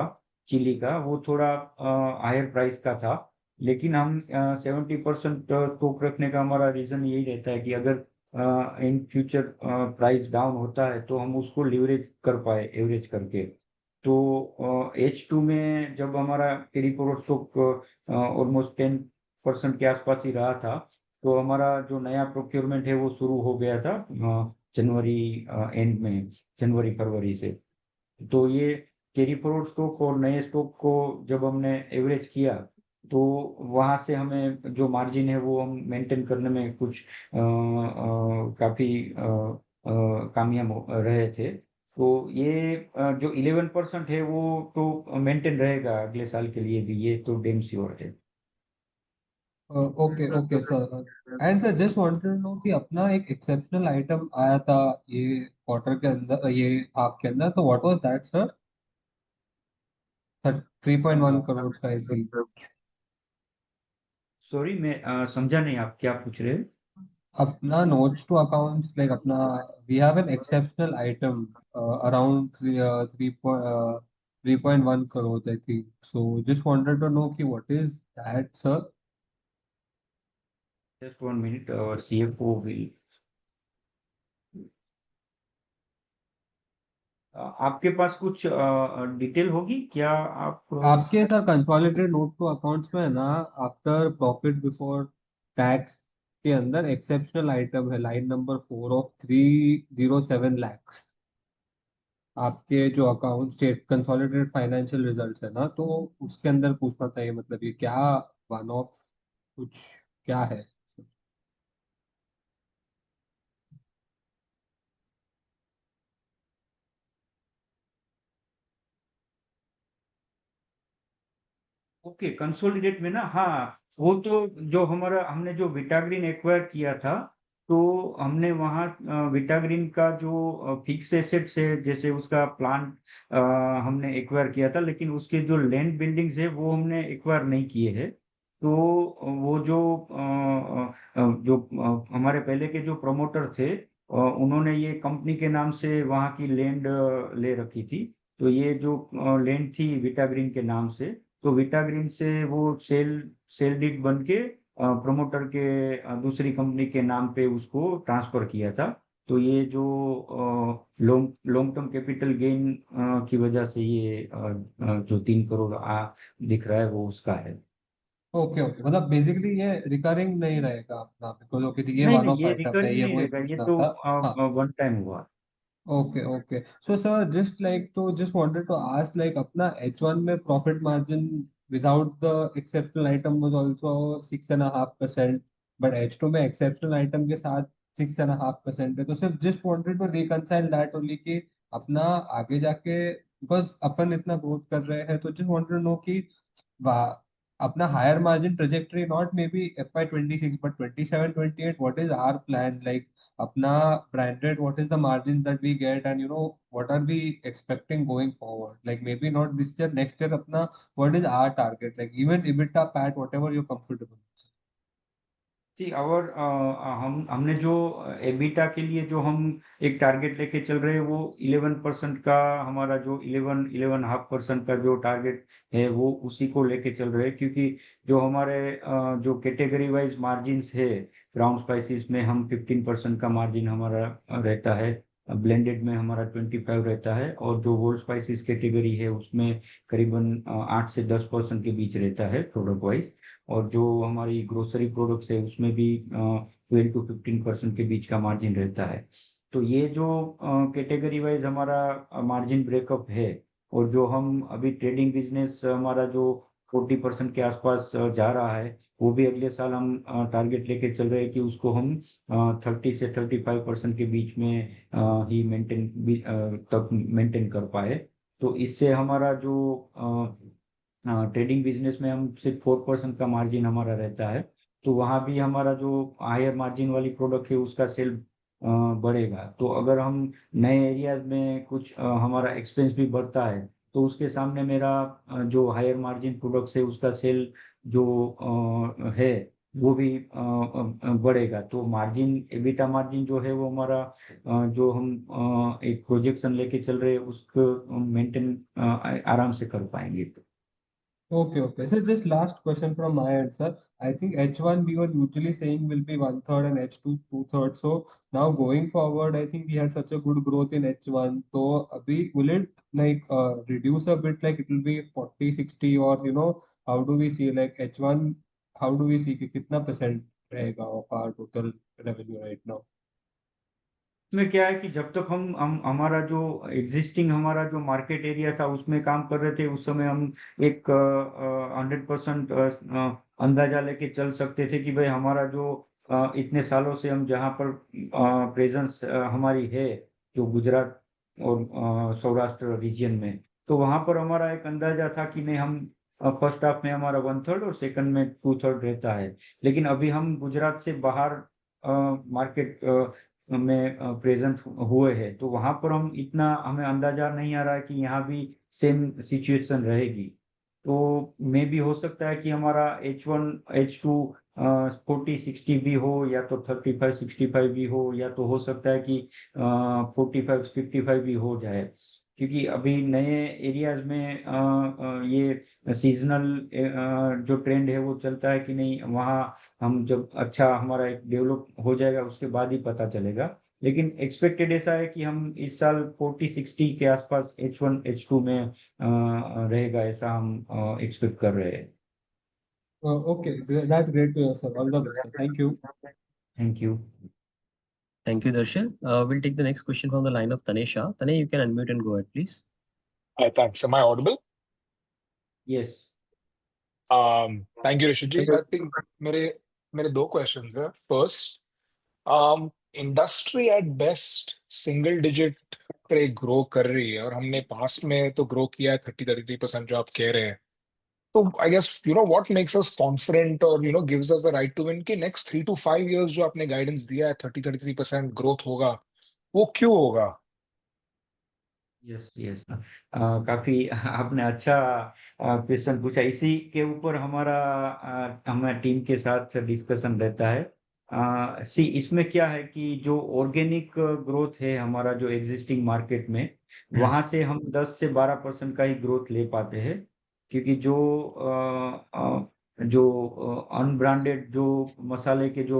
चिली का, वो थोड़ा हायर प्राइस का था। लेकिन हम 70% स्टॉक रखने का हमारा रीजन यही रहता है कि अगर इन फ्यूचर प्राइस डाउन होता है तो हम उसको लिवरेज कर पाए एवरेज करके। तो H2 में जब हमारा कैरी फॉरवर्ड स्टॉक ऑलमोस्ट 10% के आसपास ही रहा था, तो हमारा जो नया प्रोक्योरमेंट है वो शुरू हो गया था जनवरी एंड में, जनवरी फरवरी से। तो ये कैरी फॉरवर्ड स्टॉक और नए स्टॉक को जब हमने एवरेज किया, तो वहां से हमें जो मार्जिन है वो हम मेंटेन करने में कुछ काफी कामयाब रहे थे। तो ये जो 11% है वो तो मेंटेन रहेगा अगले साल के लिए भी, ये तो डेम श्योर है। Okay okay sir. And sir just wanted to know कि अपना एक एक्सेप्शनल आइटम आया था ये क्वार्टर के अंदर, ये हाफ के अंदर, तो what was that sir? 3.1 crore का आई थिंक। सॉरी, मैं समझा नहीं आप क्या पूछ रहे हैं। अपना नोट्स टू अकाउंट्स लाइक अपना we have an exceptional item around 3.1 crore I think, so just wanted to know कि what is that sir? Just 1 minute, और CFO विल। आपके पास कुछ डिटेल होगी क्या आप? आपके sir consolidated note to accounts में है ना, आफ्टर प्रॉफिट बिफोर टैक्स के अंदर एक्सेप्शनल आइटम है लाइन नंबर 4 ऑफ 307 lakhs। आपके जो account state consolidated financial results है ना, तो उसके अंदर पूछना था ये, मतलब ये क्या वन ऑफ कुछ क्या है? ओके, कंसोलिडेट में ना, हाँ, वो तो जो हमारा हमने जो विटाग्रीन एक्वायर किया था, तो हमने वहाँ विटाग्रीन का जो फिक्स एसेट्स है, जैसे उसका प्लांट हमने एक्वायर किया था, लेकिन उसके जो लैंड बिल्डिंग्स है वो हमने एक्वायर नहीं किए हैं। तो वो जो हमारे पहले के जो प्रमोटर थे, उन्होंने ये कंपनी के नाम से वहाँ की लैंड ले रखी थी। तो ये जो लैंड थी विटाग्रीन के नाम से, तो विटाग्रीन से वो सेल डीड बन के प्रमोटर के दूसरी कंपनी के नाम पे उसको ट्रांसफर किया था। तो ये जो long long term capital gain की वजह से ये जो 3 करोड़ दिख रहा है वो उसका है। ओके ओके, मतलब बेसिकली ये रिकरिंग नहीं रहेगा अपना, बिकॉज ओके ये नहीं वन नहीं, ऑफ ये आइटम है, रिकरिंग ये नहीं वही रहेगा, ये पूछना तो था। हाँ। वन टाइम हुआ। Okay okay, so sir just like तो just wanted to ask like अपना H1 में profit margin without the exceptional item was also 6.5%, but H2 में एक्सेप्शनल आइटम के साथ 6.5% है। तो सिर्फ just wanted to reconcile that only कि अपना आगे जाके, बिकॉज अपन इतना ग्रोथ कर रहे हैं, तो जस्ट वांटेड टू नो कि अपना higher margin trajectory not may be FY26 but 27 28, what is our plan like अपना branded, what is the margin that we get, and what are we expecting going forward, like maybe not this year, next year अपना what is our target, like even EBITDA PAT whatever you're comfortable with? जी, और हमने जो EBITDA के लिए जो हम एक target लेके चल रहे हैं, वो 11% का, हमारा जो 11.5% का जो टारगेट है वो उसी को लेके चल रहे हैं। क्योंकि जो हमारे जो कैटेगरी वाइज मार्जिन्स है, ब्राउन स्पाइसेस में हम 15% का मार्जिन हमारा रहता है, ब्लेंडेड में हमारा 25 रहता है, और जो होल स्पाइसेस कैटेगरी है उसमें करीबन 8 से 10% के बीच रहता है प्रोडक्ट वाइज। और जो हमारी ग्रोसरी प्रोडक्ट्स है उसमें भी 12 to 15% के बीच का मार्जिन रहता है। तो ये जो कैटेगरी वाइज हमारा मार्जिन ब्रेकअप है, और जो हम अभी ट्रेडिंग बिजनेस हमारा जो 40% के आसपास जा रहा है, वो भी अगले साल हम टारगेट लेके चल रहे हैं कि उसको हम 30 से 35% के बीच में ही तक मेंटेन कर पाए। तो इससे हमारा जो ट्रेडिंग बिजनेस में हम सिर्फ 4% का मार्जिन हमारा रहता है, तो वहाँ भी हमारा जो हायर मार्जिन वाली प्रोडक्ट है उसका सेल बढ़ेगा। तो अगर हम नए एरियाज में कुछ हमारा एक्सपेंस भी बढ़ता है तो उसके सामने मेरा जो हायर मार्जिन प्रोडक्ट्स है उसका सेल जो है वो भी बढ़ेगा। तो मार्जिन एबिटा मार्जिन जो है वो हमारा जो हम एक प्रोजेक्शन लेके चल रहे हैं उसको मेंटेन आराम से कर पाएंगे। Okay, okay. So just last question from my end, sir. I think H1 we were usually saying will be 1/3 and H2 2/3. So now going forward, I think we had such a good growth in H1. So will it like reduce a bit, like it will be 40, 60, or how do we see like H1? How do we see कि कितना percent रहेगा of our total revenue right now? इसमें क्या है कि जब तक हम हमारा जो एग्जिस्टिंग हमारा जो मार्केट एरिया था उसमें काम कर रहे थे उस समय हम एक 100% अंदाजा लेके चल सकते थे कि भाई हमारा जो इतने सालों से हम जहाँ पर प्रेजेंस हमारी है जो गुजरात और सौराष्ट्र रीजन में, तो वहाँ पर हमारा एक अंदाजा था कि नहीं हम फर्स्ट हाफ में हमारा 1/3 और सेकंड में 2/3 रहता है। लेकिन अभी हम गुजरात से बाहर मार्केट में प्रेजेंट हुए हैं तो वहां पर हम इतना हमें अंदाजा नहीं आ रहा है कि यहाँ भी सेम सिचुएशन रहेगी। तो मे भी हो सकता है कि हमारा H2 40-60 भी हो या तो 35-65 भी हो या तो हो सकता है कि 45-55 भी हो जाए, क्योंकि अभी नए एरियाज में ये सीजनल जो ट्रेंड है वो चलता है कि नहीं वहाँ हम जब अच्छा हमारा एक डेवलप हो जाएगा उसके बाद ही पता चलेगा। लेकिन एक्सपेक्टेड ऐसा है कि हम इस साल 40-60 के आसपास H1 H2 में रहेगा, ऐसा हम एक्सपेक्ट कर रहे हैं। Okay, that's great to hear, sir. All the best, sir. Thank you. Thank you. Thank you, Darshil. We'll take the next question from the line of Tanesha. Tane, you can unmute and go ahead, please. Hi, thanks. Am I audible? Yes. Thank you, Rishiji. I think मेरे मेरे दो questions हैं. First, industry at best single digit पे grow कर रही है और हमने पास्ट में तो ग्रो किया है 33% जो आप कह रहे हैं. तो I guess what makes us confident और gives us the right to win कि नेक्स्ट 3 to 5 years जो आपने गाइडेंस दिया है 33% ग्रोथ होगा, वो क्यों होगा? यस यस, काफी आपने अच्छा क्वेश्चन पूछा। इसी के ऊपर हमारा हमारे टीम के साथ डिस्कशन रहता है। इसमें क्या है कि जो ऑर्गेनिक ग्रोथ है हमारा जो एग्जिस्टिंग मार्केट में वहां से हम 10 से 12% का ही ग्रोथ ले पाते हैं, क्योंकि जो अनब्रांडेड जो मसाले के जो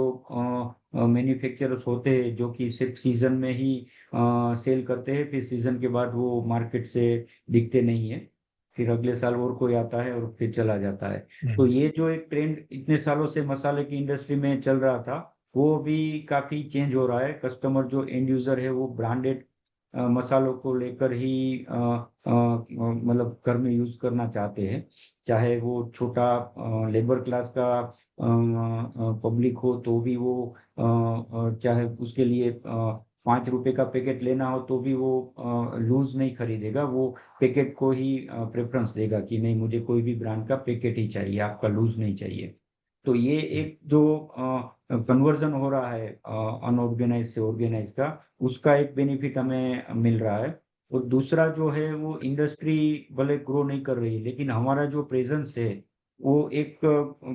मैन्युफैक्चरर्स होते हैं जो कि सिर्फ सीजन में ही सेल करते हैं, फिर सीजन के बाद वो मार्केट से दिखते नहीं है, फिर अगले साल और कोई आता है और फिर चला जाता है। तो ये जो एक ट्रेंड इतने सालों से मसाले की इंडस्ट्री में चल रहा था वो भी काफी चेंज हो रहा है। कस्टमर जो एंड यूजर है वो ब्रांडेड मसालों को लेकर ही मतलब घर में यूज करना चाहते हैं, चाहे वो छोटा लेबर क्लास का पब्लिक हो तो भी वो चाहे उसके लिए 5 रुपए का पैकेट लेना हो तो भी वो लूज नहीं खरीदेगा, वो पैकेट को ही प्रेफरेंस देगा कि नहीं मुझे कोई भी ब्रांड का पैकेट ही चाहिए, आपका लूज नहीं चाहिए। तो ये एक जो कन्वर्जन हो रहा है अनऑर्गेनाइज से ऑर्गेनाइज का, उसका एक बेनिफिट हमें मिल रहा है। और दूसरा जो है वो इंडस्ट्री भले ग्रो नहीं कर रही है लेकिन हमारा जो प्रेजेंस है वो एक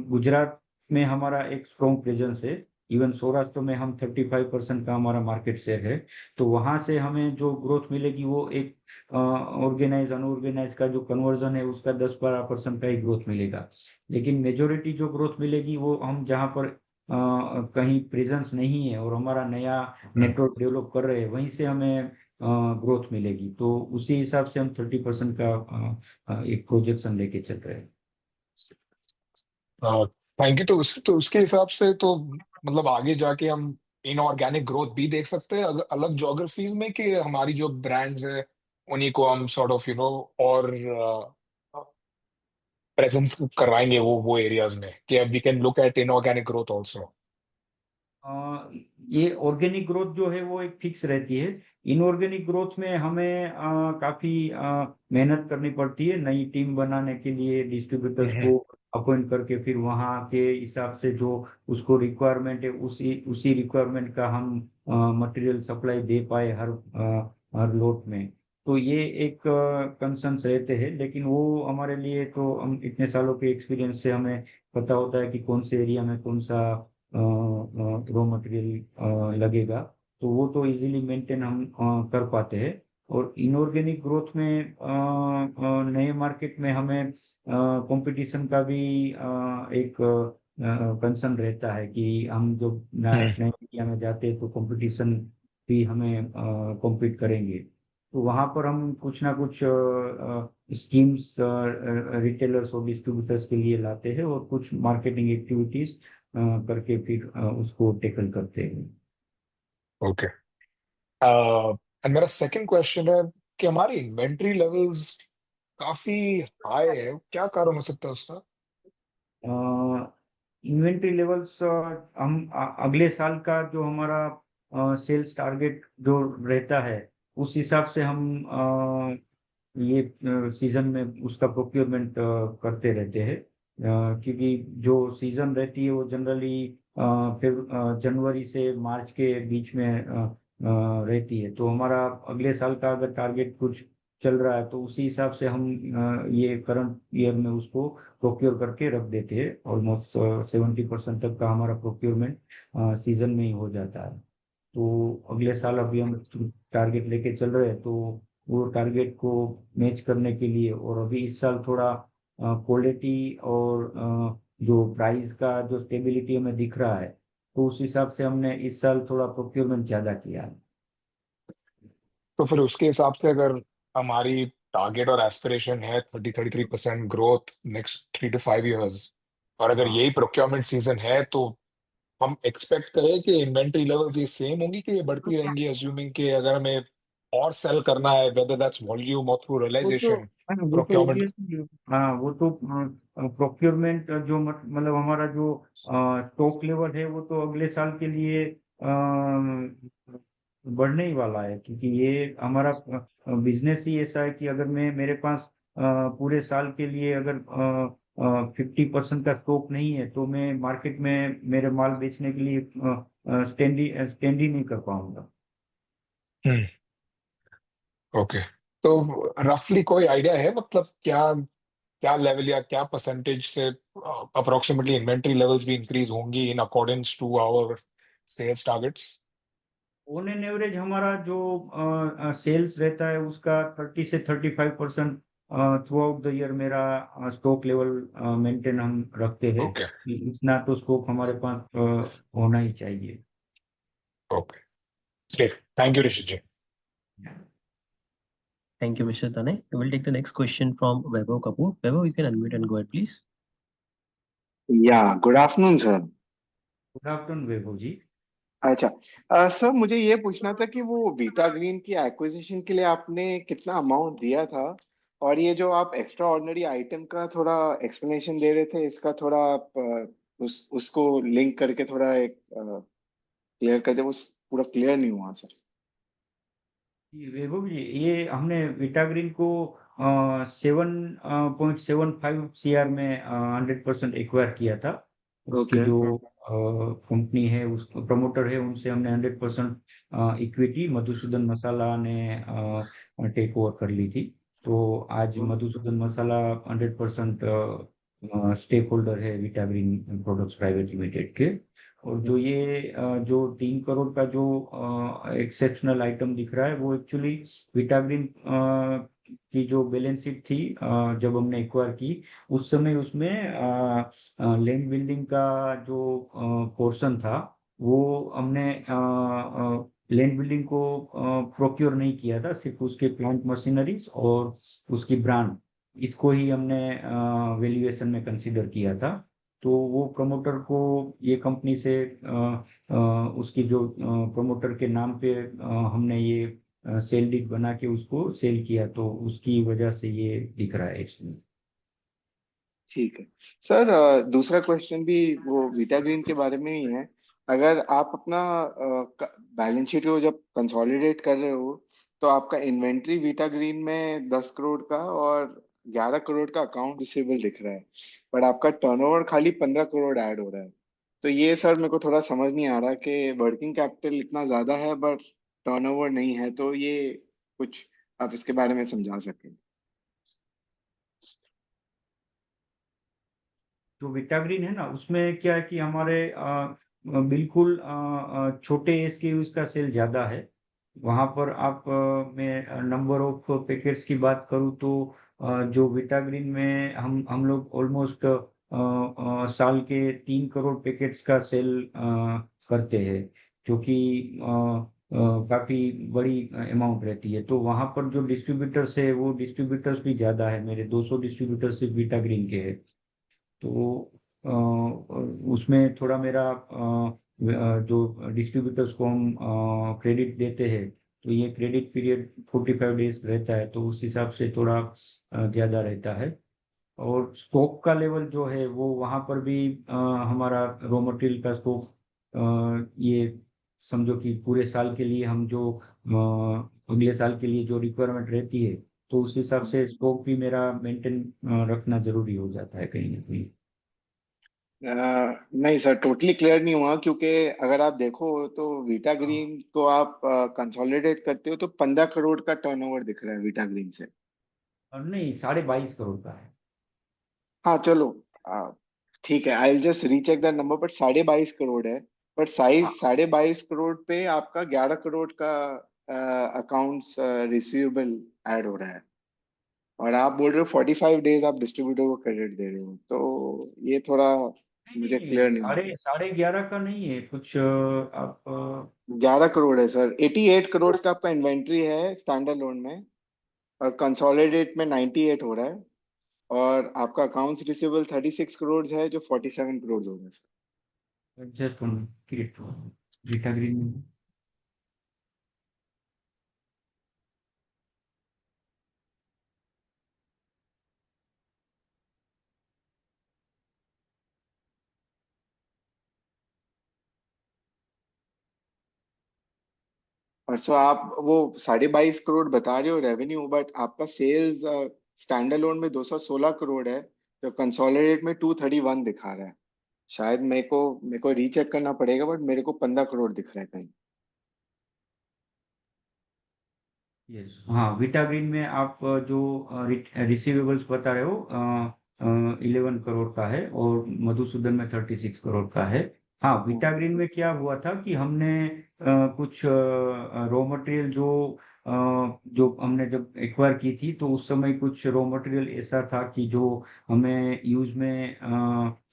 गुजरात में हमारा एक स्ट्रॉन्ग प्रेजेंस है। इवन सौराष्ट्र में हम 35% का हमारा मार्केट शेयर है। तो वहां से हमें जो ग्रोथ मिलेगी वो एक ऑर्गेनाइज अनऑर्गेनाइज का जो कन्वर्जन है उसका 10-12% का ही ग्रोथ मिलेगा। लेकिन मेजोरिटी जो ग्रोथ मिलेगी वो हम जहाँ पर कहीं प्रेजेंस नहीं है और हमारा नया नेटवर्क डेवलप कर रहे हैं वहीं से हमें ग्रोथ मिलेगी। तो उसी हिसाब से हम 30% का एक प्रोजेक्शन लेके चल रहे हैं। Thank you. तो उसके हिसाब से तो मतलब आगे जाके हम इनऑर्गेनिक ग्रोथ भी देख सकते हैं अलग ज्योग्राफीज में, कि हमारी जो ब्रांड्स है उन्हीं को हम सॉर्ट ऑफ और प्रेजेंस करवाएंगे वो एरियाज में, कि we can look at inorganic growth also. ये ऑर्गेनिक ग्रोथ जो है वो एक फिक्स रहती है। इनऑर्गेनिक ग्रोथ में हमें काफी मेहनत करनी पड़ती है, नई टीम बनाने के लिए डिस्ट्रीब्यूटर्स को अपॉइंट करके फिर वहाँ के हिसाब से जो उसको रिक्वायरमेंट है उसी उसी रिक्वायरमेंट का हम मटेरियल सप्लाई दे पाए हर लोट में। तो ये एक कंसर्न्स रहते हैं, लेकिन वो हमारे लिए तो हम इतने सालों के एक्सपीरियंस से हमें पता होता है कि कौन से एरिया में कौन सा रॉ मटेरियल लगेगा, तो वो तो इजीली मेंटेन हम कर पाते हैं। और इनऑर्गेनिक ग्रोथ में नए मार्केट में हमें कंपटीशन का भी एक कंसर्न रहता है कि हम जो नए एरिया में जाते हैं तो कंपटीशन भी हमें कॉम्पीट करेंगे। तो वहां पर हम कुछ ना कुछ स्कीम्स रिटेलर्स और डिस्ट्रीब्यूटर्स के लिए लाते हैं और कुछ मार्केटिंग एक्टिविटीज करके फिर उसको टेकल करते हैं। ओके। एंड मेरा सेकंड क्वेश्चन है कि हमारी इन्वेंट्री लेवल्स काफी हाई है, क्या कारण हो सकता है उसका? इन्वेंट्री लेवल्स हम अगले साल का जो हमारा सेल्स टारगेट जो रहता है उस हिसाब से हम ये सीजन में उसका प्रोक्योरमेंट करते रहते हैं। क्योंकि जो सीजन रहती है वो जनरली फिर जनवरी से मार्च के बीच में रहती है। तो हमारा अगले साल का अगर टारगेट कुछ चल रहा है तो उसी हिसाब से हम ये करंट ईयर में उसको प्रोक्योर करके रख देते हैं। ऑलमोस्ट 70% तक का हमारा प्रोक्योरमेंट सीजन में ही हो जाता है। तो अगले साल अभी हम टारगेट लेके चल रहे हैं, तो वो टारगेट को मैच करने के लिए और अभी इस साल थोड़ा क्वालिटी और जो प्राइस का जो स्टेबिलिटी हमें दिख रहा है, तो उस हिसाब से हमने इस साल थोड़ा प्रोक्योरमेंट ज्यादा किया है। तो फिर उसके हिसाब से अगर हमारी टारगेट और एस्पिरेशन है 30-33% ग्रोथ नेक्स्ट 3 to 5 years, और अगर हाँ, यही प्रोक्योरमेंट सीजन है, तो हम एक्सपेक्ट करें कि इन्वेंट्री लेवल्स ये सेम होंगी कि ये बढ़ती रहेंगी, अज्यूमिंग कि अगर हमें और सेल करना है, वेदर दैट्स वॉल्यूम और थ्रू वो तो रियलाइजेशन, हाँ, वो तो प्रोक्योरमेंट। obviously, हाँ वो तो प्रोक्योरमेंट जो मतलब हमारा जो स्टॉक लेवल है वो तो अगले साल के लिए बढ़ने ही वाला है। क्योंकि ये हमारा बिजनेस ही ऐसा है कि अगर मैं मेरे पास पूरे साल के लिए अगर 50% का स्टॉक नहीं है तो मैं मार्केट में मेरे माल बेचने के लिए स्टैंड ही नहीं कर पाऊंगा। हम्म। ओके। तो रफली कोई आइडिया है, मतलब क्या क्या लेवल या क्या परसेंटेज से अप्रोक्सीमेटली इन्वेंट्री लेवल्स भी इंक्रीज होंगी in accordance to our sales targets? On an average हमारा जो सेल्स रहता है उसका 30 से 35% थ्रू आउट द ईयर मेरा स्टॉक लेवल मेंटेन हम रखते हैं ओके। कि इतना तो स्टॉक हमारे पास होना ही चाहिए। Okay, great, thank you Rishi ji. Thank you, Mr. Tane. We will take the next question from Vaibhav Kapoor. Vaibhav, you can unmute and go ahead, please. Yeah good afternoon sir. Good afternoon Vaibhav ji. अच्छा sir, मुझे ये पूछना था कि वो beta green की acquisition के लिए आपने कितना अमाउंट दिया था, और ये जो आप एक्स्ट्रा ऑर्डिनरी आइटम का थोड़ा एक्सप्लेनेशन दे रहे थे, इसका थोड़ा आप उसको लिंक करके थोड़ा एक क्लियर कर दे। वो पूरा क्लियर नहीं हुआ सर। वैभव जी, ये हमने विटाग्रीन को 7.75 CR में 100% एक्वायर किया था। उसकी ओके। जो कंपनी है, उस प्रमोटर है, उनसे हमने 100% इक्विटी मधुसूदन मसाला ने टेक ओवर कर ली थी। तो आज मधुसूदन मसाला 100% स्टेक होल्डर है विटाग्रीन प्रोडक्ट्स प्राइवेट लिमिटेड के। और जो ये जो 3 करोड़ का जो एक्सेप्शनल आइटम दिख रहा है वो एक्चुअली विटाग्रीन की जो बैलेंस शीट थी जब हमने एक्वायर की उस समय उसमें लैंड बिल्डिंग का जो पोर्शन था वो हमने लैंड बिल्डिंग को प्रोक्योर नहीं किया था, सिर्फ उसके प्लांट मशीनरीज और उसकी ब्रांड, इसको ही हमने वैल्यूएशन में कंसीडर किया था। तो वो प्रमोटर को ये कंपनी से उसकी जो प्रमोटर के नाम पे हमने ये सेल डीड बना के उसको सेल किया, तो उसकी वजह से ये दिख रहा है इसमें। ठीक है सर। दूसरा क्वेश्चन भी वो वीटा ग्रीन के बारे में ही है। अगर आप अपना बैलेंस शीट को जब कंसोलिडेट कर रहे हो, तो आपका इन्वेंट्री वीटा ग्रीन में 10 करोड़ का और 11 करोड़ का अकाउंट रिसीवेबल दिख रहा है, बट आपका टर्नओवर खाली 15 करोड़ ऐड हो रहा है। तो ये सर मेरे को थोड़ा समझ नहीं आ रहा कि वर्किंग कैपिटल इतना ज्यादा है बट टर्नओवर नहीं है, तो ये कुछ आप इसके बारे में समझा सकें। जो विटाग्रीन है ना, उसमें क्या है कि हमारे बिल्कुल छोटे एसकेयूज का सेल ज्यादा है। वहां पर आप मैं नंबर ऑफ पैकेट्स की बात करूँ तो जो विटाग्रीन में हम लोग ऑलमोस्ट साल के 3 करोड़ पैकेट्स का सेल करते हैं, जो कि काफी बड़ी अमाउंट रहती है। तो वहां पर जो डिस्ट्रीब्यूटर्स है वो डिस्ट्रीब्यूटर्स भी ज्यादा है, मेरे 200 डिस्ट्रीब्यूटर्स सिर्फ विटाग्रीन के हैं। तो अ, उसमें थोड़ा मेरा जो डिस्ट्रीब्यूटर्स को हम क्रेडिट देते हैं, तो ये क्रेडिट पीरियड 45 डेज रहता है, तो उस हिसाब से थोड़ा ज़्यादा रहता है। और स्टॉक का लेवल जो है वो वहाँ पर भी हमारा रॉ मटेरियल का स्टॉक, ये समझो कि पूरे साल के लिए हम जो अगले साल के लिए जो रिक्वायरमेंट रहती है, तो उस हिसाब से स्टॉक भी मेरा मेंटेन रखना जरूरी हो जाता है कहीं ना कहीं। नहीं सर, टोटली क्लियर नहीं हुआ, क्योंकि अगर आप देखो तो वीटा ग्रीन को आप कंसोलिडेट करते हो तो 15 करोड़ का टर्नओवर दिख रहा है वीटा ग्रीन से। और नहीं, 22.5 करोड़ का है। हाँ चलो, ठीक है, I just recheck the number, but 22.5 crore है। बट साइज हाँ 22.5 करोड़ पे आपका 11 करोड़ का अकाउंट्स रिसीवेबल ऐड हो रहा है, और आप बोल रहे हो 45 डेज आप डिस्ट्रीब्यूटर को क्रेडिट दे रहे हो, तो ये थोड़ा नहीं मुझे नहीं क्लियर नहीं, नहीं हुआ। साढ़े साढ़े 11 का नहीं है कुछ, आप 11 करोड़ है सर, 88 करोड़ का आपका इन्वेंट्री है स्टैंडर्ड लोन में, और कंसोलिडेट में 98 हो रहा है, और आपका अकाउंट्स रिसीवेबल 36 करोड़ है जो 47 करोड़ हो रहा है sir. Just create beta green में। और सो आप वो 22.5 करोड़ बता रहे हो रेवेन्यू, बट आपका सेल्स स्टैंडर्ड लोन में 216 करोड़ है, जो कंसोलिडेट में 231 दिखा रहा है। शायद मेरे को रीचेक करना पड़ेगा, बट मेरे को 15 करोड़ दिख रहा है कहीं। यस, हाँ, बीटा ग्रीन में आप जो रिसीवेबल्स बता रहे हो 11 करोड़ का है, और मधुसूदन में 36 करोड़ का है। हाँ, बीटा ग्रीन में क्या हुआ था कि हमने कुछ रॉ मटेरियल जो हमने जब एक्वायर की थी, तो उस समय कुछ रॉ मटेरियल ऐसा था कि जो हमें यूज में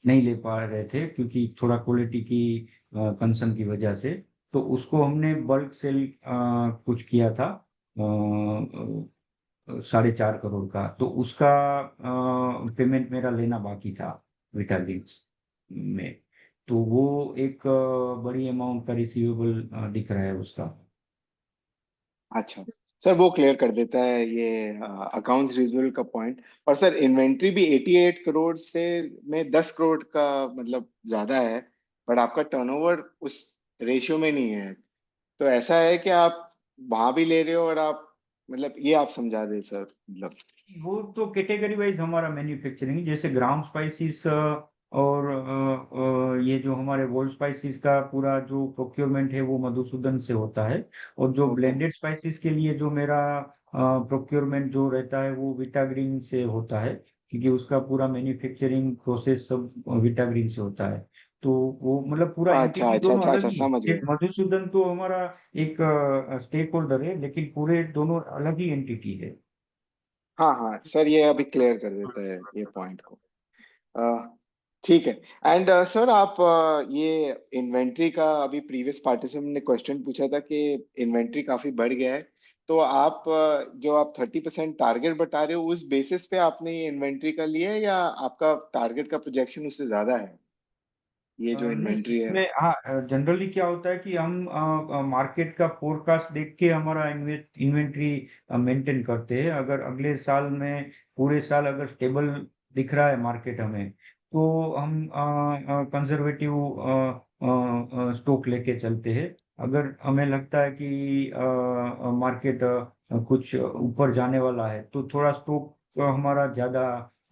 नहीं ले पा रहे थे, क्योंकि थोड़ा क्वालिटी की कंसर्न की वजह से। तो उसको हमने बल्क सेल कुछ किया था 4.5 करोड़ का, तो उसका पेमेंट मेरा लेना बाकी था विटालिक्स में। तो वो एक बड़ी अमाउंट का रिसीवेबल दिख रहा है उसका। अच्छा सर, वो क्लियर कर देता है ये अकाउंट्स रिसीवेबल का पॉइंट। और सर इन्वेंट्री भी 88 करोड़ से में 10 करोड़ का मतलब ज्यादा है, बट आपका टर्नओवर उस रेशियो में नहीं है। तो ऐसा है कि आप वहां भी ले रहे हो, और आप मतलब ये आप समझा दे सर मतलब। वो तो कैटेगरी वाइज हमारा मैन्युफैक्चरिंग, जैसे ग्राउंड स्पाइसिस और ये जो हमारे वर्ल्ड स्पाइसिस का पूरा जो प्रोक्योरमेंट है वो मधुसूदन से होता है। और जो ओके। ब्लेंडेड स्पाइसिस के लिए जो मेरा प्रोक्योरमेंट जो रहता है वो विटाग्रीन से होता है, क्योंकि उसका पूरा मैन्युफैक्चरिंग प्रोसेस सब विटाग्रीन से होता है। तो वो मतलब पूरा अच्छा एंटिटी अच्छा दोनों अच्छा अलग अच्छा, ही है, समझ सिर्फ गए। मधुसूदन तो हमारा एक स्टेक होल्डर है, लेकिन पूरे दोनों अलग ही एंटिटी है। हाँ हाँ सर, ये अभी क्लियर कर देता है ये पॉइंट को। अ, ठीक है। एंड सर आप ये इन्वेंट्री का, अभी प्रीवियस पार्टिसिपेंट ने क्वेश्चन पूछा था कि इन्वेंट्री काफी बढ़ गया है, तो आप जो आप 30% टारगेट बता रहे हो, उस बेसिस पे आपने ये इन्वेंट्री का लिया है, या आपका टारगेट का प्रोजेक्शन उससे ज्यादा है, ये जो नहीं, इन्वेंट्री है? इसमें हाँ, जनरली क्या होता है कि हम मार्केट का फोरकास्ट देख के हमारा इन्वेंट्री मेंटेन करते हैं। अगर अगले साल में पूरे साल अगर स्टेबल दिख रहा है मार्केट हमें, तो हम कंजर्वेटिव स्टॉक लेके चलते हैं। अगर हमें लगता है कि मार्केट कुछ ऊपर जाने वाला है, तो थोड़ा स्टॉक तो हमारा ज्यादा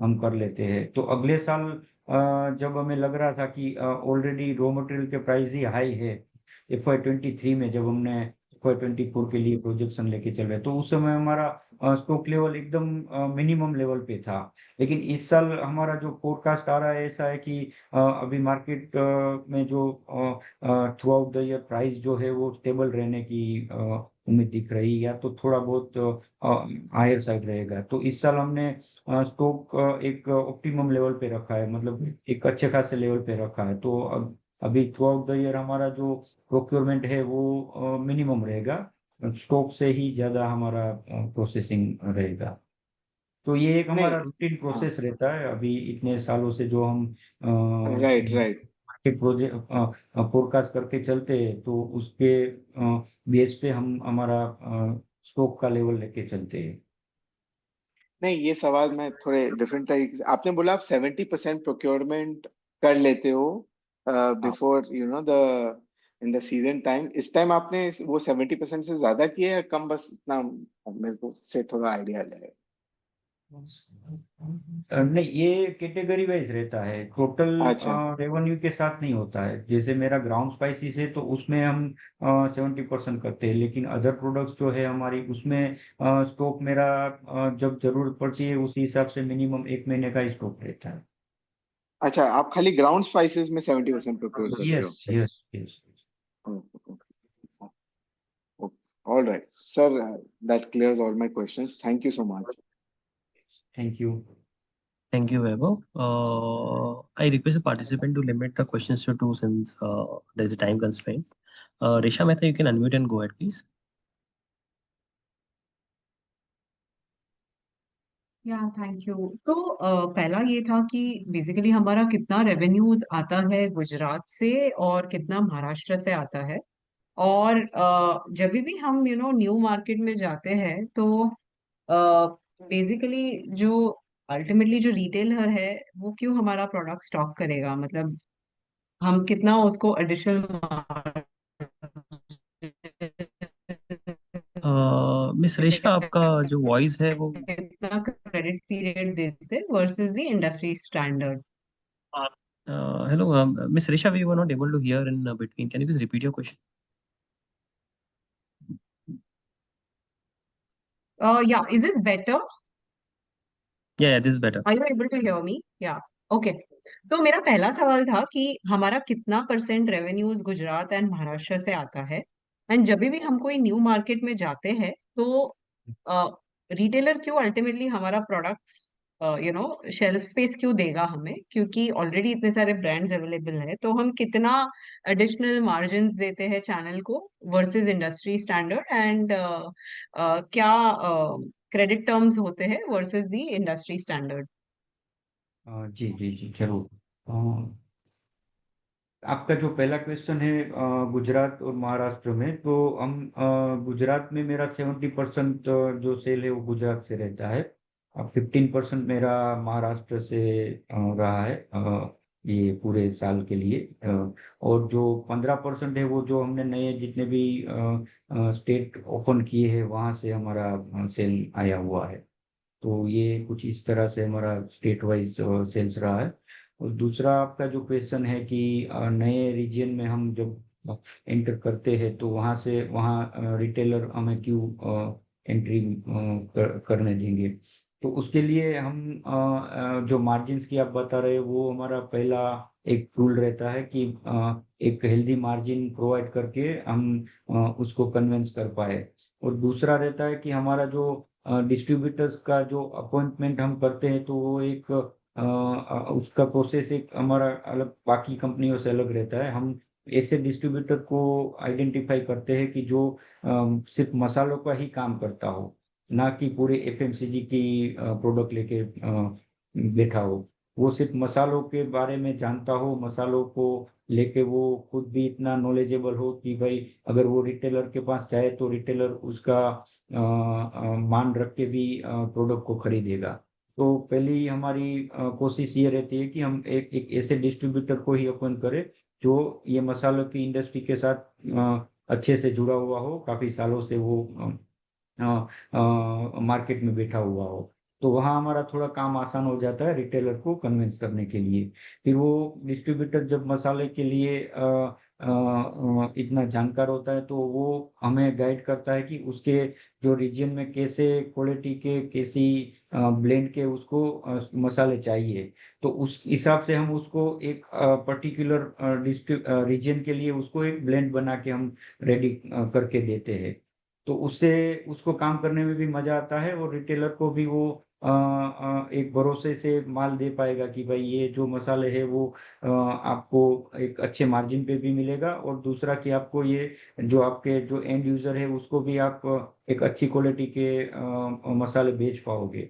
हम कर लेते हैं। तो अगले साल जब हमें लग रहा था कि ऑलरेडी रॉ मटेरियल के प्राइस ही हाई है, FY23 में जब हमने FY24 के लिए प्रोजेक्शन लेके चल रहे, तो उस समय हमारा स्टॉक लेवल एकदम मिनिमम लेवल पे था। लेकिन इस साल हमारा जो फोरकास्ट आ रहा है ऐसा है कि अभी मार्केट में जो through out the year price जो है वो स्टेबल रहने की उम्मीद दिख रही है, या तो थोड़ा बहुत हायर साइड रहेगा। तो इस साल हमने स्टॉक एक ऑप्टिमम लेवल पे रखा है, मतलब एक अच्छे खासे लेवल पे रखा है। तो अब अभी थ्रू आउट द ईयर हमारा जो प्रोक्योरमेंट है वो मिनिमम रहेगा, स्टॉक से ही ज्यादा हमारा प्रोसेसिंग रहेगा। तो ये एक हमारा नहीं। रूटीन हाँ, प्रोसेस रहता है अभी इतने सालों से जो हम right right. Market project forecast करके चलते हैं, तो उसके बेस पे हम हमारा स्टॉक का लेवल लेके चलते हैं। नहीं, ये सवाल मैं थोड़े डिफरेंट तरीके से, आपने बोला आप 70% प्रोक्योरमेंट कर लेते हो हाँ। Before the in the season time. इस टाइम आपने वो 70% से ज्यादा किया है या कम, बस इतना मेरे को से थोड़ा आइडिया जाए। नहीं, ये कैटेगरी वाइज रहता है, टोटल अच्छा रेवेन्यू के साथ नहीं होता है। जैसे मेरा ग्राउंड स्पाइसिस है तो उसमें हम 70% करते हैं, लेकिन अदर प्रोडक्ट्स जो है हमारी उसमें स्टॉक मेरा जब जरूरत पड़ती है उसी हिसाब से मिनिमम 1 महीने का स्टॉक रहता है। अच्छा, आप खाली ग्राउंड स्पाइसेस में 70% प्रोक्योर करते यस हो? Yes yes. All right sir, that clears all my questions, thank you so much. Thank you. Thank you, Vaibhav. I request a participant to limit the questions to two since there is a time constraint. Resha Mehta, you can unmute and go ahead, please. या thank you. तो पहला ये था कि basically हमारा कितना revenues आता है गुजरात से और कितना महाराष्ट्र से आता है। और जब भी हम न्यू मार्केट में जाते हैं तो बेसिकली जो अल्टीमेटली जो रिटेलर है वो क्यों हमारा प्रोडक्ट स्टॉक करेगा, मतलब हम कितना उसको एडिशनल मिस रेशा, आपका जो वॉइस है वो कितना क्रेडिट पीरियड देते versus the industry standard. hello, Miss Resha, we were not able to hear in between. Can you please repeat your question? या is this better? Yeah, this is better. Are you able to hear me? Yeah okay. तो मेरा पहला सवाल था कि हमारा कितना percent revenues Gujarat and Maharashtra से आता है, एंड जब भी हम कोई न्यू मार्केट में जाते हैं तो रिटेलर क्यों अल्टीमेटली हमारा प्रोडक्ट्स शेल्फ स्पेस क्यों देगा हमें, क्योंकि ऑलरेडी इतने सारे ब्रांड्स अवेलेबल है। तो हम कितना एडिशनल मार्जिन्स देते हैं चैनल को वर्सेस इंडस्ट्री स्टैंडर्ड, एंड क्या क्रेडिट टर्म्स होते हैं वर्सेस द इंडस्ट्री स्टैंडर्ड। जी जी जी जरूर। आपका जो पहला क्वेश्चन है गुजरात और महाराष्ट्र में, तो हम गुजरात में मेरा 70% जो सेल है वो गुजरात से रहता है। अब 15% मेरा महाराष्ट्र से रहा है ये पूरे साल के लिए। और जो 15% है वो जो हमने नए जितने भी स्टेट ओपन किए हैं वहाँ से हमारा सेल आया हुआ है। तो ये कुछ इस तरह से हमारा स्टेट वाइज सेल्स रहा है। और दूसरा आपका जो क्वेश्चन है कि नए रीजन में हम जब एंटर करते हैं तो वहाँ से वहाँ रिटेलर हमें क्यों एंट्री करने देंगे। तो उसके लिए हम जो मार्जिन्स की आप बता रहे हो वो हमारा पहला एक रूल रहता है कि एक हेल्दी मार्जिन प्रोवाइड करके हम उसको कन्विंस कर पाए। और दूसरा रहता है कि हमारा जो डिस्ट्रीब्यूटर्स का जो अपॉइंटमेंट हम करते हैं तो वो एक उसका प्रोसेस एक हमारा अलग बाकी कंपनियों से अलग रहता है। हम ऐसे डिस्ट्रीब्यूटर को आइडेंटिफाई करते हैं कि जो सिर्फ मसालों का ही काम करता हो, ना कि पूरे एफएमसीजी की प्रोडक्ट लेके बैठा हो। वो सिर्फ मसालों के बारे में जानता हो, मसालों को लेके वो खुद भी इतना नॉलेजेबल हो कि भाई अगर वो रिटेलर के पास जाए तो रिटेलर उसका मान रख के भी प्रोडक्ट को खरीदेगा। तो पहली हमारी कोशिश ये रहती है कि हम एक ऐसे डिस्ट्रीब्यूटर को ही अपॉइंट करें जो ये मसालों की इंडस्ट्री के साथ अच्छे से जुड़ा हुआ हो, काफी सालों से वो मार्केट में बैठा हुआ हो। तो वहाँ हमारा थोड़ा काम आसान हो जाता है रिटेलर को कन्विंस करने के लिए। फिर वो डिस्ट्रीब्यूटर जब मसाले के लिए इतना जानकार होता है तो वो हमें गाइड करता है कि उसके जो रीजन में कैसे क्वालिटी के कैसी ब्लेंड के उसको मसाले चाहिए। तो उस हिसाब से हम उसको एक पर्टिकुलर रीजन के लिए उसको एक ब्लेंड बना के हम रेडी करके देते हैं। तो उससे उसको काम करने में भी मजा आता है और रिटेलर को भी वो एक भरोसे से माल दे पाएगा कि भाई ये जो मसाले है वो आपको एक अच्छे मार्जिन पे भी मिलेगा, और दूसरा कि आपको ये जो आपके जो एंड यूजर है उसको भी आप एक अच्छी क्वालिटी के मसाले बेच पाओगे।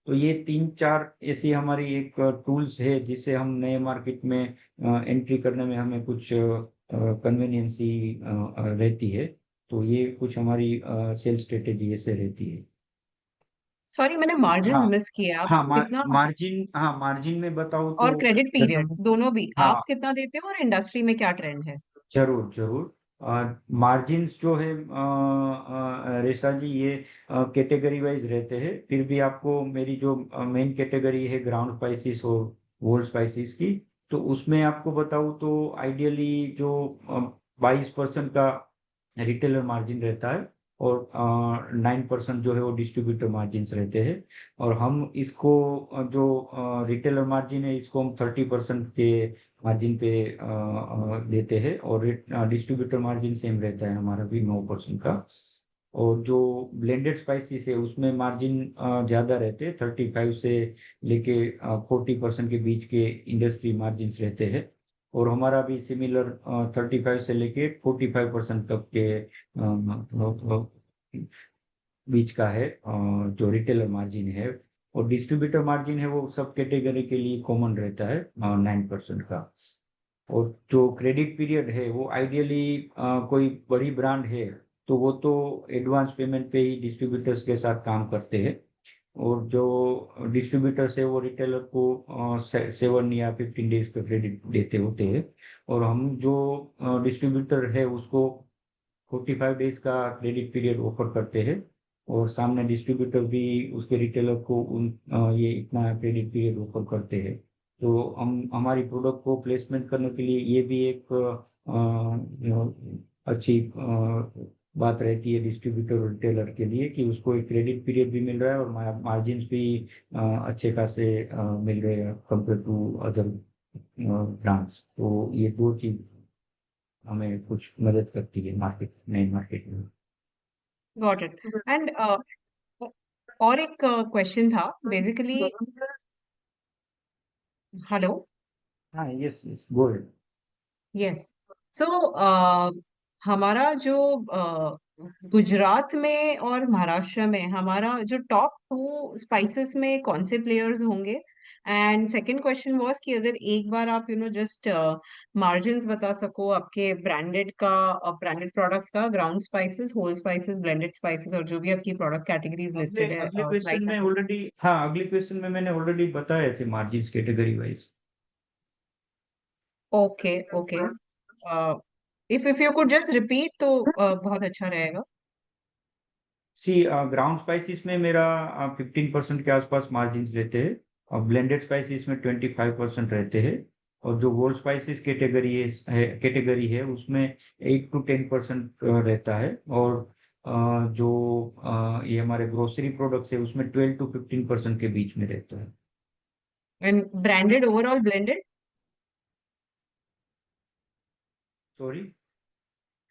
तो ये 3-4 ऐसी हमारी एक टूल्स है जिससे हम नए मार्केट में एंट्री करने में हमें कुछ कन्वीनियंसी रहती है। तो ये कुछ हमारी सेल स्ट्रेटेजी ऐसे रहती है। सॉरी, मैंने मार्जिन हाँ मिस किए। आप हाँ, कितना? मार्जिन में बताऊँ और तो क्रेडिट जैसे पीरियड दोनों भी हाँ, आप कितना देते हो और इंडस्ट्री में क्या ट्रेंड है? जरूर जरूर। मार्जिन्स जो है रेशा जी, ये कैटेगरी वाइज रहते हैं। फिर भी आपको मेरी जो मेन कैटेगरी है ग्राउंड स्पाइसेस और होल स्पाइसेस की, तो उसमें आपको बताऊँ तो आइडियली जो 22% का रिटेलर मार्जिन रहता है और 9% जो है वो डिस्ट्रीब्यूटर मार्जिन रहते हैं। और हम इसको जो रिटेलर मार्जिन है इसको हम 30% के मार्जिन पे देते हैं, और डिस्ट्रीब्यूटर मार्जिन सेम रहता है हमारा भी 9% का। और जो ब्लेंडेड स्पाइसेस है उसमें मार्जिन ज़्यादा रहते हैं, 35 से लेके 40% के बीच के इंडस्ट्री मार्जिन रहते हैं। और हमारा भी सिमिलर 35 से लेके 45% तक के बीच का है जो रिटेलर मार्जिन है। और डिस्ट्रीब्यूटर मार्जिन है वो सब कैटेगरी के लिए कॉमन रहता है 9% का। और जो क्रेडिट पीरियड है वो आइडियली कोई बड़ी ब्रांड है तो वो तो एडवांस पेमेंट पे ही डिस्ट्रीब्यूटर्स के साथ काम करते हैं, और जो डिस्ट्रीब्यूटर्स है वो रिटेलर को 7 या 15 डेज का क्रेडिट देते होते हैं। और हम जो डिस्ट्रीब्यूटर है उसको 45 डेज का क्रेडिट पीरियड ऑफर करते हैं, और सामने डिस्ट्रीब्यूटर भी उसके रिटेलर को ये इतना क्रेडिट पीरियड ऑफर करते हैं। तो हम हमारी प्रोडक्ट को प्लेसमेंट करने के लिए ये भी एक अच्छी बात रहती है डिस्ट्रीब्यूटर और रिटेलर के लिए कि उसको एक क्रेडिट पीरियड भी मिल रहा है और मार्जिन भी अच्छे खासे मिल रहे हैं कंपेयर टू अदर ब्रांड्स। तो ये दो चीज हमें कुछ मदद करती है मार्केट नए मार्केट में। Got it. एंड और एक क्वेश्चन था बेसिकली। हेलो। हाँ, yes yes, go ahead. Yes. So हमारा जो गुजरात में और महाराष्ट्र में हमारा जो टॉप 2 स्पाइसेस में कौन से प्लेयर्स होंगे? एंड सेकंड क्वेश्चन वाज कि अगर एक बार आप जस्ट मार्जिन्स बता सको आपके ब्रांडेड का, ब्रांडेड प्रोडक्ट्स का, ground spices, whole spices, blended spices, और जो भी आपकी प्रोडक्ट कैटेगरीज अगले लिस्टेड है अगले क्वेश्चन स्लाइड में नंबर। ऑलरेडी, हाँ, अगले क्वेश्चन में मैंने ऑलरेडी बताए थे margins category wise. Okay okay. If you could just repeat तो बहुत अच्छा रहेगा। सी, ग्राउंड स्पाइसेस में मेरा 15% के आसपास मार्जिन रहते हैं, और ब्लेंडेड स्पाइसेस में 25% रहते हैं। और जो होल स्पाइसेस कैटेगरी है उसमें 8 to 10% रहता है। और जो ये हमारे ग्रोसरी प्रोडक्ट्स है उसमें 12 to 15% के बीच में रहता है। And branded overall blended? Sorry.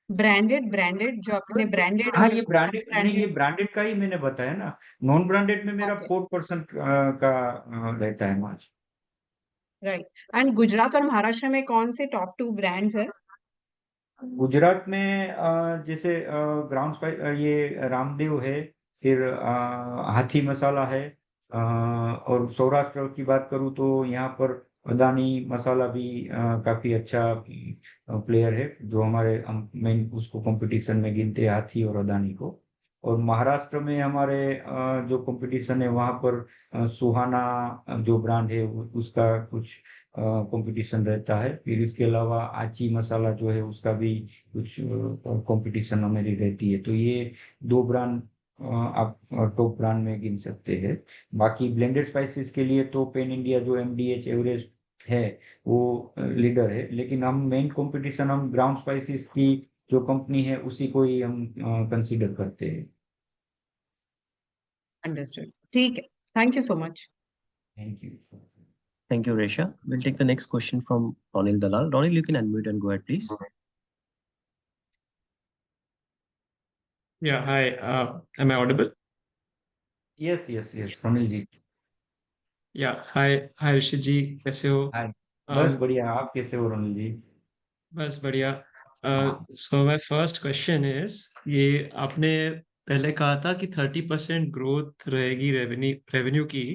Branded branded जो आपने ब्रांडेड हाँ, और ये ब्रांडेड नहीं, ये ब्रांडेड। ब्रांडेड का ही मैंने बताया ना। नॉन ब्रांडेड में मेरा ओके, 4% का रहता है मार्जिन। राइट। एंड गुजरात और महाराष्ट्र में कौन से टॉप 2 ब्रांड्स है? गुजरात में जैसे ग्राउंड स्पाइस ये रामदेव है, फिर हाथी मसाला है। और सौराष्ट्र की बात करूँ तो यहाँ पर अदानी मसाला भी काफी अच्छा प्लेयर है, जो हमारे हम मेन उसको कंपटीशन में गिनते हैं, हाथी और अदानी को। और महाराष्ट्र में हमारे जो कंपटीशन है वहाँ पर सुहाना जो ब्रांड है उसका कुछ कंपटीशन रहता है। फिर इसके अलावा आची मसाला जो है उसका भी कुछ कंपटीशन हमारी रहती है। तो ये 2 ब्रांड आप टॉप ब्रांड में गिन सकते हैं। बाकी ब्लेंडेड स्पाइसेस के लिए तो पेन इंडिया जो एमडीएच एवरेस्ट है वो लीडर है, लेकिन हम मेन कंपटीशन हम ग्राउंड स्पाइसेस की जो कंपनी है उसी को ही हम कंसीडर करते हैं। अंडरस्टूड, ठीक है, thank you so much. Thank you. Thank you, Resha. We'll take the next question from Ronil Dalal. Ronil, you can unmute and go ahead, please. Yeah, hi. Am I audible? Yes yes yes Anil ji. Yeah, hi Rishi ji, कैसे हो? हाय, बस Um, बढ़िया, आप कैसे हो अनिल जी? बस बढ़िया। हाँ So my first question is, ये आपने पहले कहा था कि 30% ग्रोथ रहेगी रेवेन्यू की,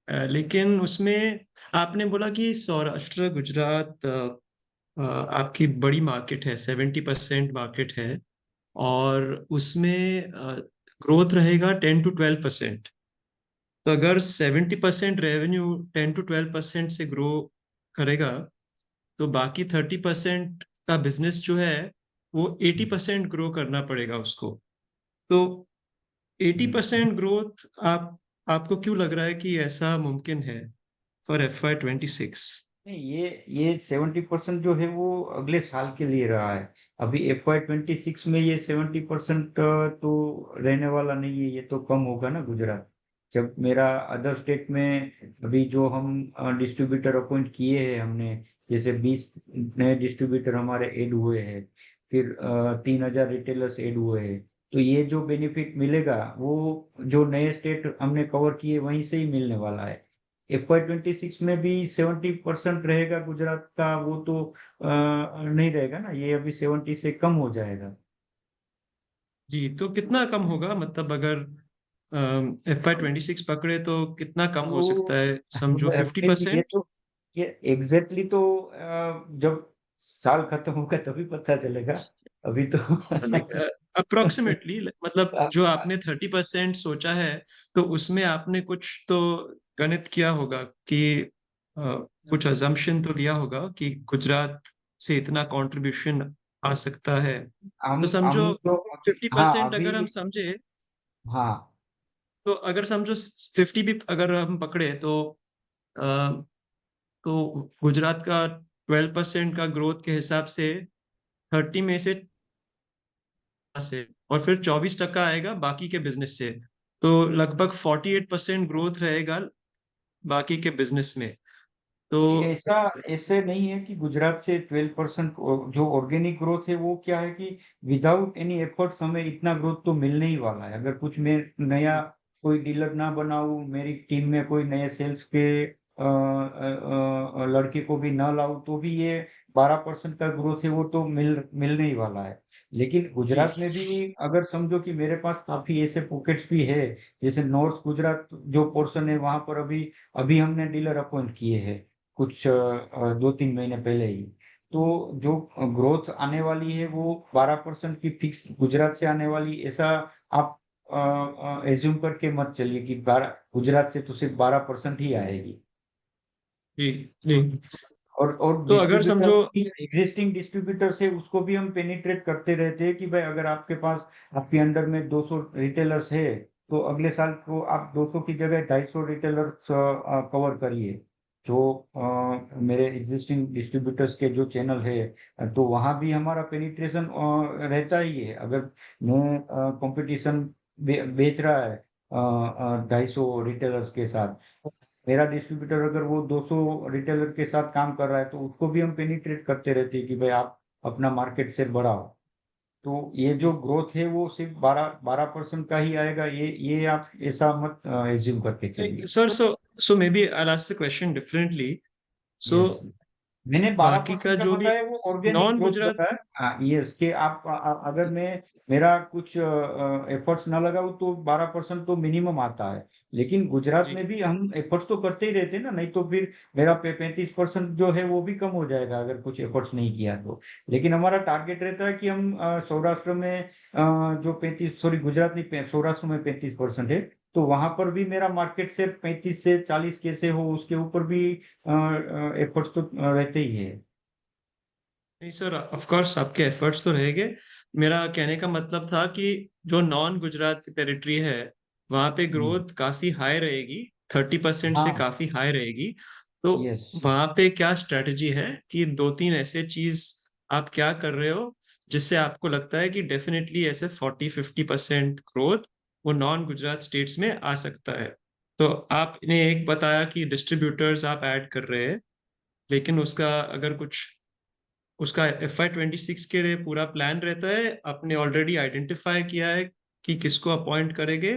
लेकिन उसमें आपने बोला कि सौराष्ट्र गुजरात आपकी बड़ी मार्केट है, 70% मार्केट है, और उसमें ग्रोथ रहेगा 10 to 12%। तो अगर 70% रेवेन्यू 10 to 12% से ग्रो करेगा, तो बाकी 30% का बिजनेस जो है वो 80% ग्रो करना पड़ेगा उसको। तो 80% ग्रोथ आपको क्यों लग रहा है कि ऐसा मुमकिन है फॉर FY 26? नहीं, ये 70% जो है वो अगले साल के लिए रहा है। अभी FY 26 में ये 70% तो रहने वाला नहीं है, ये तो कम होगा ना गुजरात। जब मेरा अदर स्टेट में अभी जो हम डिस्ट्रीब्यूटर अपॉइंट किए हैं हमने, जैसे 20 नए डिस्ट्रीब्यूटर हमारे ऐड हुए हैं, फिर 3,000 रिटेलर्स ऐड हुए हैं। तो ये जो बेनिफिट मिलेगा वो जो नए स्टेट हमने कवर किए वहीं से ही मिलने वाला है। FY 26 में भी 70% रहेगा गुजरात का, वो तो नहीं रहेगा ना, ये अभी 70 से कम हो जाएगा। जी, तो कितना कम होगा? मतलब अगर FY 26 पकड़े तो कितना कम हो सकता तो है? समझो डेफिनेटली 50%। ये एग्जैक्टली तो जब साल खत्म होगा तभी पता चलेगा। अभी तो अप्रोक्सीमेटली, मतलब जो आपने 30% सोचा है, तो उसमें आपने कुछ तो गणित किया होगा कि कुछ अजम्पशन तो लिया होगा कि गुजरात से इतना कंट्रीब्यूशन आ सकता है। तो समझो हम तो 50% अभी अगर हम समझे, हाँ तो अगर समझो 50 भी अगर हम पकड़े, अ, तो गुजरात का 12% का ग्रोथ के हिसाब से 30 में से और फिर 24% आएगा बाकी के बिजनेस से, तो लगभग 48% ग्रोथ रहेगा बाकी के बिजनेस में। तो ऐसा ऐसे नहीं है कि गुजरात से 12% जो ऑर्गेनिक ग्रोथ है वो क्या है कि विदाउट एनी एफर्ट्स हमें इतना ग्रोथ तो मिलने ही वाला है। अगर कुछ मैं नया कोई डीलर ना बनाऊं, मेरी टीम में कोई नए सेल्स के लड़के को भी ना लाऊं, तो भी ये 12% का ग्रोथ है वो तो मिलने ही वाला है। लेकिन जी गुजरात में भी अगर समझो कि मेरे पास काफी ऐसे पॉकेट्स भी है, जैसे नॉर्थ गुजरात जो पोर्शन है वहां पर अभी अभी हमने डीलर अपॉइंट किए हैं कुछ 2-3 महीने पहले ही। तो जो ग्रोथ आने वाली है वो 12% की फिक्स गुजरात से आने वाली, ऐसा आप एज्यूम करके मत चलिए कि 12 गुजरात से तो सिर्फ 12% ही आएगी। जी जी। और तो अगर डिस्ट्रीब्यूटर समझो, एग्जिस्टिंग डिस्ट्रीब्यूटर्स है उसको भी हम पेनिट्रेट करते रहते हैं कि भाई अगर आपके पास आपके अंडर में 200 रिटेलर्स है तो अगले साल को आप 200 की जगह 250 रिटेलर्स कवर करिए। जो मेरे एग्जिस्टिंग डिस्ट्रीब्यूटर्स के जो चैनल है तो वहाँ भी हमारा पेनिट्रेशन रहता ही है। अगर मैं कंपटीशन बेच रहा है 250 रिटेलर्स के साथ, मेरा डिस्ट्रीब्यूटर अगर वो 200 रिटेलर के साथ काम कर रहा है तो उसको भी हम पेनिट्रेट करते रहते हैं कि भाई आप अपना मार्केट शेयर बढ़ाओ। तो ये जो ग्रोथ है वो सिर्फ 12% का ही आएगा, ये आप ऐसा मत एज्यूम करके चलिए। Sir, so may be I ask the question differently. So yes, मैंने बाकी 12% का का जो भी बताया वो ऑर्गेनिक नॉन ग्रोथ गुजरात, बताया। हाँ ये इसके आप अगर मैं मेरा कुछ एफर्ट्स ना लगाऊं तो 12% तो मिनिमम आता है। लेकिन गुजरात जी में भी हम एफर्ट्स तो करते ही रहते हैं ना, नहीं तो फिर मेरा 35% जो है वो भी कम हो जाएगा अगर कुछ एफर्ट्स नहीं किया तो। लेकिन हमारा टारगेट रहता है कि हम सौराष्ट्र में जो 35 सॉरी गुजरात नहीं, सौराष्ट्र में 35% है, तो वहां पर भी मेरा मार्केट शेयर 35 से 40 कैसे हो उसके ऊपर भी एफर्ट्स तो रहते ही है। नहीं सर, ऑफ कोर्स आपके एफर्ट्स तो रहेंगे। मेरा कहने का मतलब था कि जो नॉन गुजरात टेरिटरी है वहां पे ग्रोथ काफी हाई रहेगी, 30% से हाँ। काफी हाई रहेगी। तो यस। वहां पे क्या स्ट्रेटजी है कि दो तीन ऐसे चीज आप क्या कर रहे हो जिससे आपको लगता है कि डेफिनेटली ऐसे 40-50% ग्रोथ वो नॉन गुजरात स्टेट्स में आ सकता है? तो आपने एक बताया कि डिस्ट्रीब्यूटर्स आप ऐड कर रहे हैं, लेकिन उसका अगर कुछ उसका FY26 के लिए पूरा प्लान रहता है, आपने ऑलरेडी आइडेंटिफाई किया है कि किसको अपॉइंट करेंगे?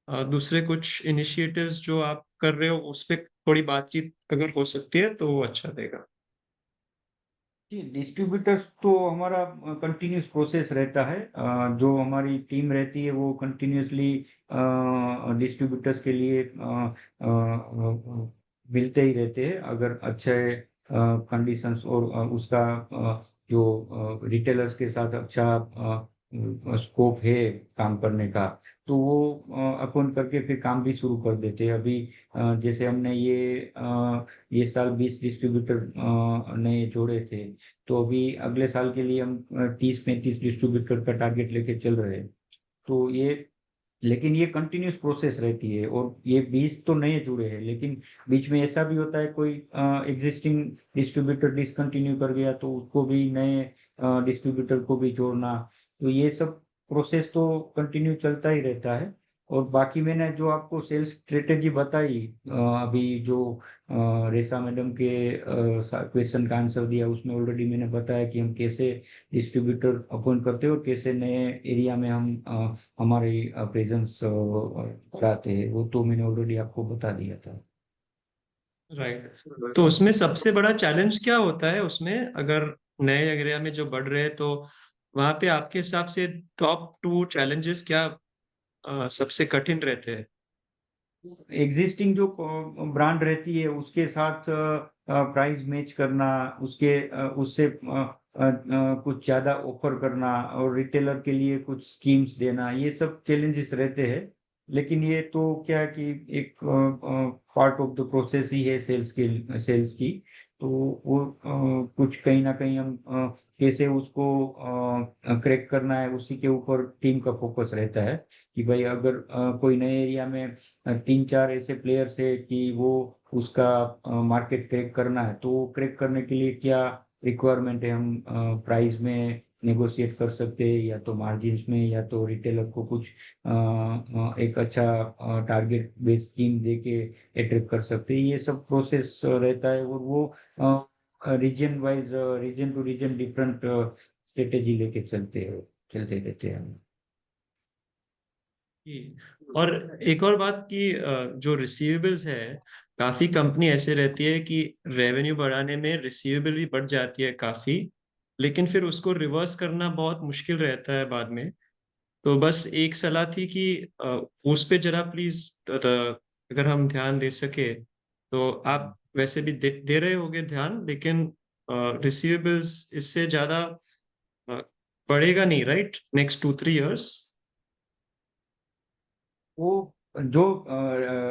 दूसरे कुछ इनिशिएटिव्स जो आप कर रहे हो उस पर थोड़ी बातचीत अगर हो सकती है तो वो अच्छा रहेगा। जी, डिस्ट्रीब्यूटर्स तो हमारा कंटिन्यूस प्रोसेस रहता है। जो हमारी टीम रहती है वो कंटिन्यूसली डिस्ट्रीब्यूटर्स के लिए मिलते ही रहते हैं। अगर अच्छे कंडीशंस और उसका जो रिटेलर्स के साथ अच्छा स्कोप है काम करने का, तो वो अकाउंट करके फिर काम भी शुरू कर देते हैं। अभी जैसे हमने ये साल 20 डिस्ट्रीब्यूटर नए जोड़े थे, तो अभी अगले साल के लिए हम 30-35 डिस्ट्रीब्यूटर का टारगेट लेके चल रहे हैं। तो लेकिन ये कंटिन्यूस प्रोसेस रहती है, और ये 20 तो नए जुड़े हैं, लेकिन बीच में ऐसा भी होता है कोई एग्जिस्टिंग डिस्ट्रीब्यूटर डिसकंटिन्यू कर गया तो उसको भी नए डिस्ट्रीब्यूटर को भी जोड़ना। तो ये सब प्रोसेस तो कंटिन्यू चलता ही रहता है। और बाकी मैंने जो आपको सेल्स स्ट्रेटेजी बताई, अभी जो रेशा मैडम के क्वेश्चन का आंसर दिया, उसमें ऑलरेडी मैंने बताया कि हम कैसे डिस्ट्रीब्यूटर अपॉइंट करते हैं और कैसे नए एरिया में हम हमारी प्रेजेंस बढ़ाते हैं। वो तो मैंने ऑलरेडी आपको बता दिया था। राइट। तो उसमें सबसे बड़ा चैलेंज क्या होता है उसमें, अगर नए एरिया में जो बढ़ रहे हैं तो वहां पे आपके हिसाब से टॉप 2 चैलेंजेस क्या सबसे कठिन रहते हैं? एग्जिस्टिंग जो ब्रांड रहती है उसके साथ प्राइस मैच करना, उससे कुछ ज्यादा ऑफर करना, और रिटेलर के लिए कुछ स्कीम्स देना, ये सब चैलेंजेस रहते हैं। लेकिन ये तो क्या है कि एक पार्ट ऑफ द प्रोसेस ही है सेल्स की। तो वो कुछ कहीं ना कहीं हम कैसे उसको क्रैक करना है, उसी के ऊपर टीम का फोकस रहता है। कि भाई अगर कोई नए एरिया में 3-4 ऐसे प्लेयर्स है कि वो उसका मार्केट क्रैक करना है, तो क्रैक करने के लिए क्या रिक्वायरमेंट है, हम प्राइस में नेगोशिएट कर सकते हैं, या तो मार्जिन्स में, या तो रिटेलर को कुछ एक अच्छा टारगेट बेस्ड स्कीम दे के अट्रैक्ट कर सकते हैं। ये सब प्रोसेस रहता है, और वो region wise, region to region different strategy लेके चलते रहते हैं। और एक और बात कि जो रिसीवेबल्स है, काफी कंपनी ऐसे रहती है कि रेवेन्यू बढ़ाने में रिसीवेबल भी बढ़ जाती है काफी, लेकिन फिर उसको रिवर्स करना बहुत मुश्किल रहता है बाद में। तो बस एक सलाह थी कि उस पे जरा प्लीज अगर हम ध्यान दे सके तो। आप वैसे भी दे रहे होगे ध्यान, लेकिन रिसीवेबल्स इससे ज्यादा अ, बढ़ेगा नहीं, राइट, नेक्स्ट 2-3 years? वो जो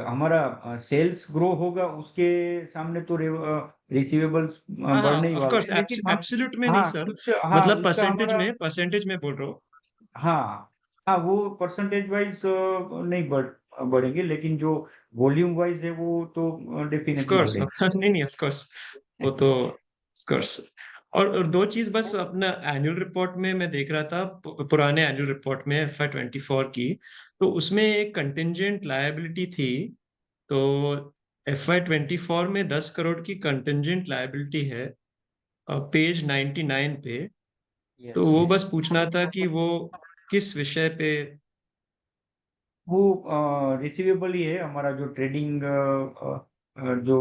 हमारा सेल्स ग्रो होगा उसके सामने तो रिसीवेबल्स हाँ हाँ, बढ़ने ही ऑफ वाले कोर्स, हैं, लेकिन हम एब्सोल्यूट में नहीं हाँ सर, कुछ, हाँ मतलब उसका हमारा, परसेंटेज में बोल रहा हूँ। हाँ हाँ वो परसेंटेज वाइज नहीं बढ़ेंगे, लेकिन जो वॉल्यूम वाइज है वो तो ऑफ डेफिनेटली कोर्स बढ़ेंगे। नहीं नहीं, ऑफ कोर्स, वो तो ऑफ कोर्स। और दो चीज बस, अपना एनुअल रिपोर्ट में मैं देख रहा था, पुराने एनुअल रिपोर्ट में FY24 की, तो उसमें एक कंटिंजेंट लायबिलिटी थी। तो FY24 में 10 करोड़ की कंटिंजेंट लायबिलिटी है, पेज 99 पे। यस तो वो यस। बस पूछना था कि वो किस विषय पे? वो रिसीवेबल ही है। हमारा जो ट्रेडिंग जो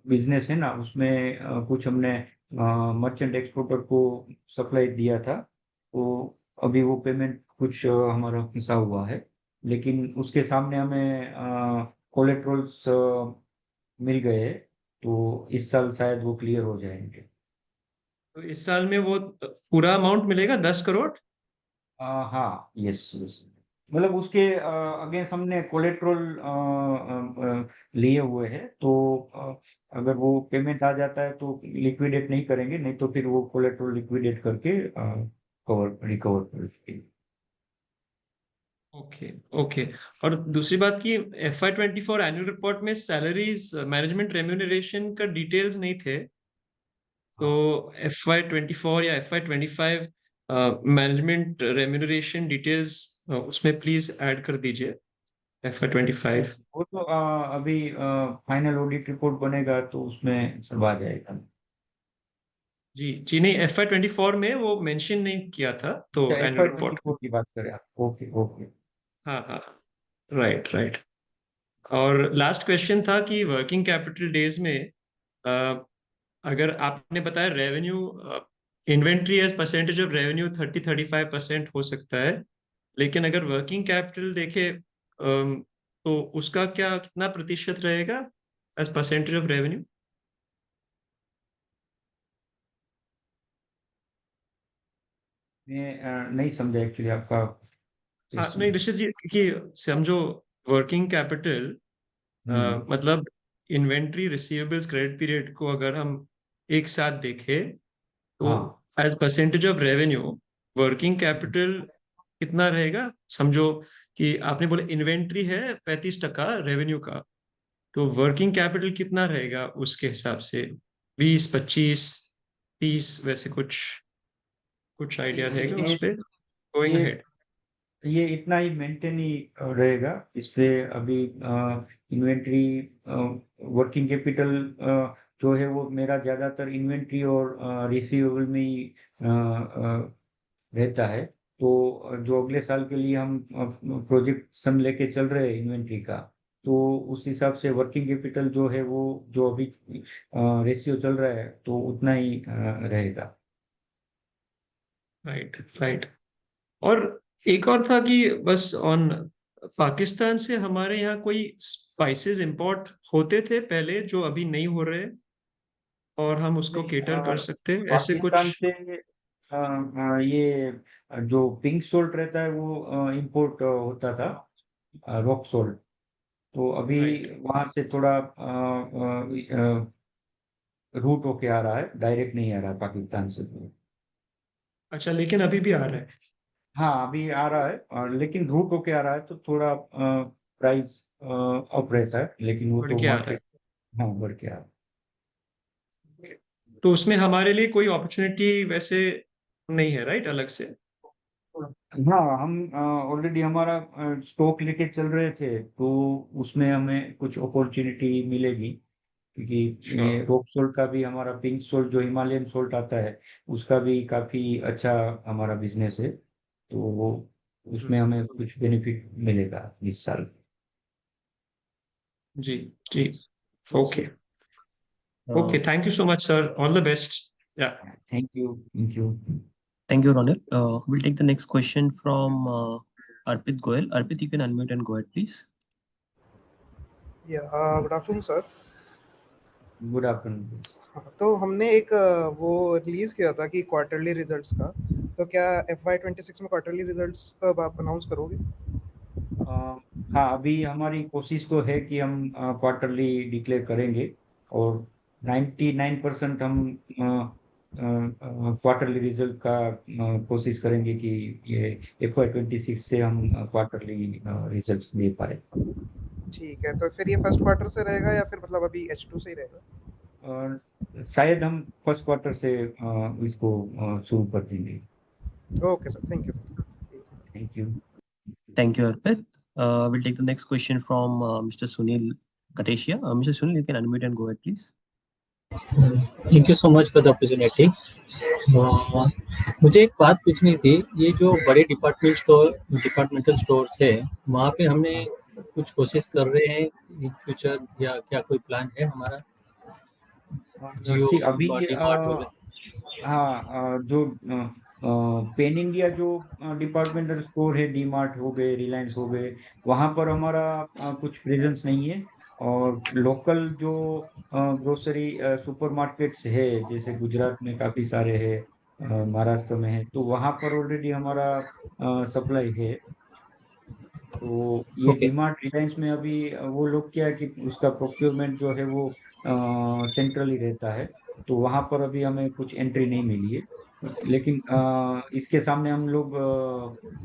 बिजनेस है ना, उसमें कुछ हमने मर्चेंट एक्सपोर्टर को सप्लाई दिया था। तो अभी वो पेमेंट कुछ हमारा फंसा हुआ है, लेकिन उसके सामने हमें कोलेट्रल्स मिल गए हैं, तो इस साल शायद वो क्लियर हो जाएंगे। तो इस साल में वो पूरा अमाउंट मिलेगा, 10 करोड़? हाँ यस यस। मतलब उसके अगेंस्ट हमने कोलेट्रल लिए हुए हैं, तो अगर वो पेमेंट आ जाता है तो लिक्विडेट नहीं करेंगे, नहीं तो फिर वो कोलेट्रल लिक्विडेट करके रिकवर करेंगे। Okay okay. और दूसरी बात की FY24 एनुअल रिपोर्ट में सैलरीज मैनेजमेंट रेम्यूनरेशन का डिटेल्स नहीं थे, तो FY24 या FY25 मैनेजमेंट रेम्यूनरेशन डिटेल्स उसमें प्लीज ऐड कर दीजिए FY25। वो तो अभी फाइनल ऑडिट रिपोर्ट बनेगा तो उसमें सब आ जाएगा। जी जी, नहीं FY24 में वो मेंशन नहीं किया था, तो अच्छा, एनुअल रिपोर्ट। FY24 की बात करें आप? Okay okay. हाँ हाँ, राइट राइट। और लास्ट क्वेश्चन था कि वर्किंग कैपिटल डेज में अ, अगर आपने बताया revenue inventory as percentage of revenue 30-35% हो सकता है, लेकिन अगर वर्किंग कैपिटल देखे तो उसका क्या कितना प्रतिशत रहेगा एज परसेंटेज ऑफ रेवेन्यू? मैं नहीं समझा एक्चुअली आपका हाँ नहीं क्वेश्चन। ऋषित जी, कि समझो वर्किंग कैपिटल मतलब इन्वेंट्री रिसीवेबल्स क्रेडिट पीरियड को अगर हम एक साथ देखें तो हाँ as percentage of revenue working capital कितना रहेगा? समझो कि आपने बोला इन्वेंट्री है 35% रेवेन्यू का, तो वर्किंग कैपिटल कितना रहेगा उसके हिसाब से? 20, 25, 30, वैसे कुछ कुछ आइडिया रहेगा उस ये पे गोइंग ये अहेड? ये इतना ही मेंटेन ही रहेगा इस पे। अभी इन्वेंट्री वर्किंग कैपिटल जो है वो मेरा ज्यादातर इन्वेंट्री और रिसीवेबल में ही रहता है। तो जो अगले साल के लिए हम प्रोजेक्शन लेके चल रहे हैं इन्वेंट्री का, तो उस हिसाब से वर्किंग कैपिटल जो है वो जो अभी रेशियो चल रहा है तो उतना ही रहेगा। Right right. और एक और था कि बस ऑन पाकिस्तान से हमारे यहाँ कोई स्पाइसेस इंपोर्ट होते थे पहले जो अभी नहीं हो रहे, और हम उसको नहीं, केटर कर सकते हैं ऐसे पाकिस्तान कुछ? से ये जो पिंक सोल्ट रहता है वो इंपोर्ट होता था, रॉक सोल्ट। तो अभी राइट। वहां से थोड़ा रूट होके आ रहा है, डायरेक्ट नहीं आ रहा है पाकिस्तान से। अच्छा, लेकिन अभी भी आ रहा है? हाँ अभी आ रहा है, लेकिन रूट होके आ रहा है तो थोड़ा प्राइस अप रहता है, लेकिन वो बढ़ तो के आ रहा है? मार्केट। हाँ बढ़ के आ रहा तो उसमें हमारे लिए कोई अपॉर्चुनिटी वैसे नहीं है, राइट, अलग से? है। हाँ हम ऑलरेडी हमारा स्टॉक लेके चल रहे थे, तो उसमें हमें कुछ अपॉर्चुनिटी मिलेगी, क्योंकि श्योर। ये रॉक सोल्ट का भी, हमारा पिंक सोल्ट जो हिमालयन सोल्ट आता है उसका भी काफी अच्छा हमारा बिजनेस है, तो वो उसमें हमें कुछ बेनिफिट मिलेगा इस साल। जी जी। Okay okay, thank you so much sir, all the best. Yeah thank you thank you. Thank you, Ronald. We'll take the next question from Arpit Goel. Arpit, you can unmute and go ahead, please. Good afternoon sir. Good afternoon. तो हमने एक वो release किया था कि quarterly results का, तो क्या FY26 में क्वार्टरली रिजल्ट्स कब आप अनाउंस करोगे? हाँ अभी हमारी कोशिश तो है कि हम क्वार्टरली डिक्लेयर करेंगे, और 99% हम क्वार्टरली रिजल्ट का कोशिश करेंगे कि ये FY26 से हम क्वार्टरली रिजल्ट दे पाए। ठीक है, तो फिर ये फर्स्ट क्वार्टर से रहेगा या फिर मतलब अभी H2 से ही रहेगा? शायद हम फर्स्ट क्वार्टर से इसको शुरू कर देंगे। Okay sir, thank you. Thank you. Thank you, Arpit. We'll take the next question from Mr. Sunil Kateshia. Mr. Sunil, you can unmute and go ahead, please. Thank you so much for the opportunity. मुझे एक बात पूछनी थी, ये जो बड़े departmental stores है, वहाँ पे हमने कुछ कोशिश कर रहे हैं इन फ्यूचर, या क्या कोई प्लान है हमारा? जियो अभी डीमार्ट हो गया। हाँ जो पेन इंडिया जो डिपार्टमेंटल स्टोर है, डीमार्ट हो गए, रिलायंस हो गए, वहाँ पर हमारा कुछ प्रेजेंस नहीं है। और लोकल जो ग्रोसरी सुपरमार्केट्स है, जैसे गुजरात में काफी सारे हैं, महाराष्ट्र में है, तो वहाँ पर ऑलरेडी हमारा सप्लाई है। तो ये ओके डीमार्ट रिलायंस में अभी वो लोग क्या है कि उसका प्रोक्योरमेंट जो है वो सेंट्रली रहता है, तो वहां पर अभी हमें कुछ एंट्री नहीं मिली है। लेकिन इसके सामने हम लोग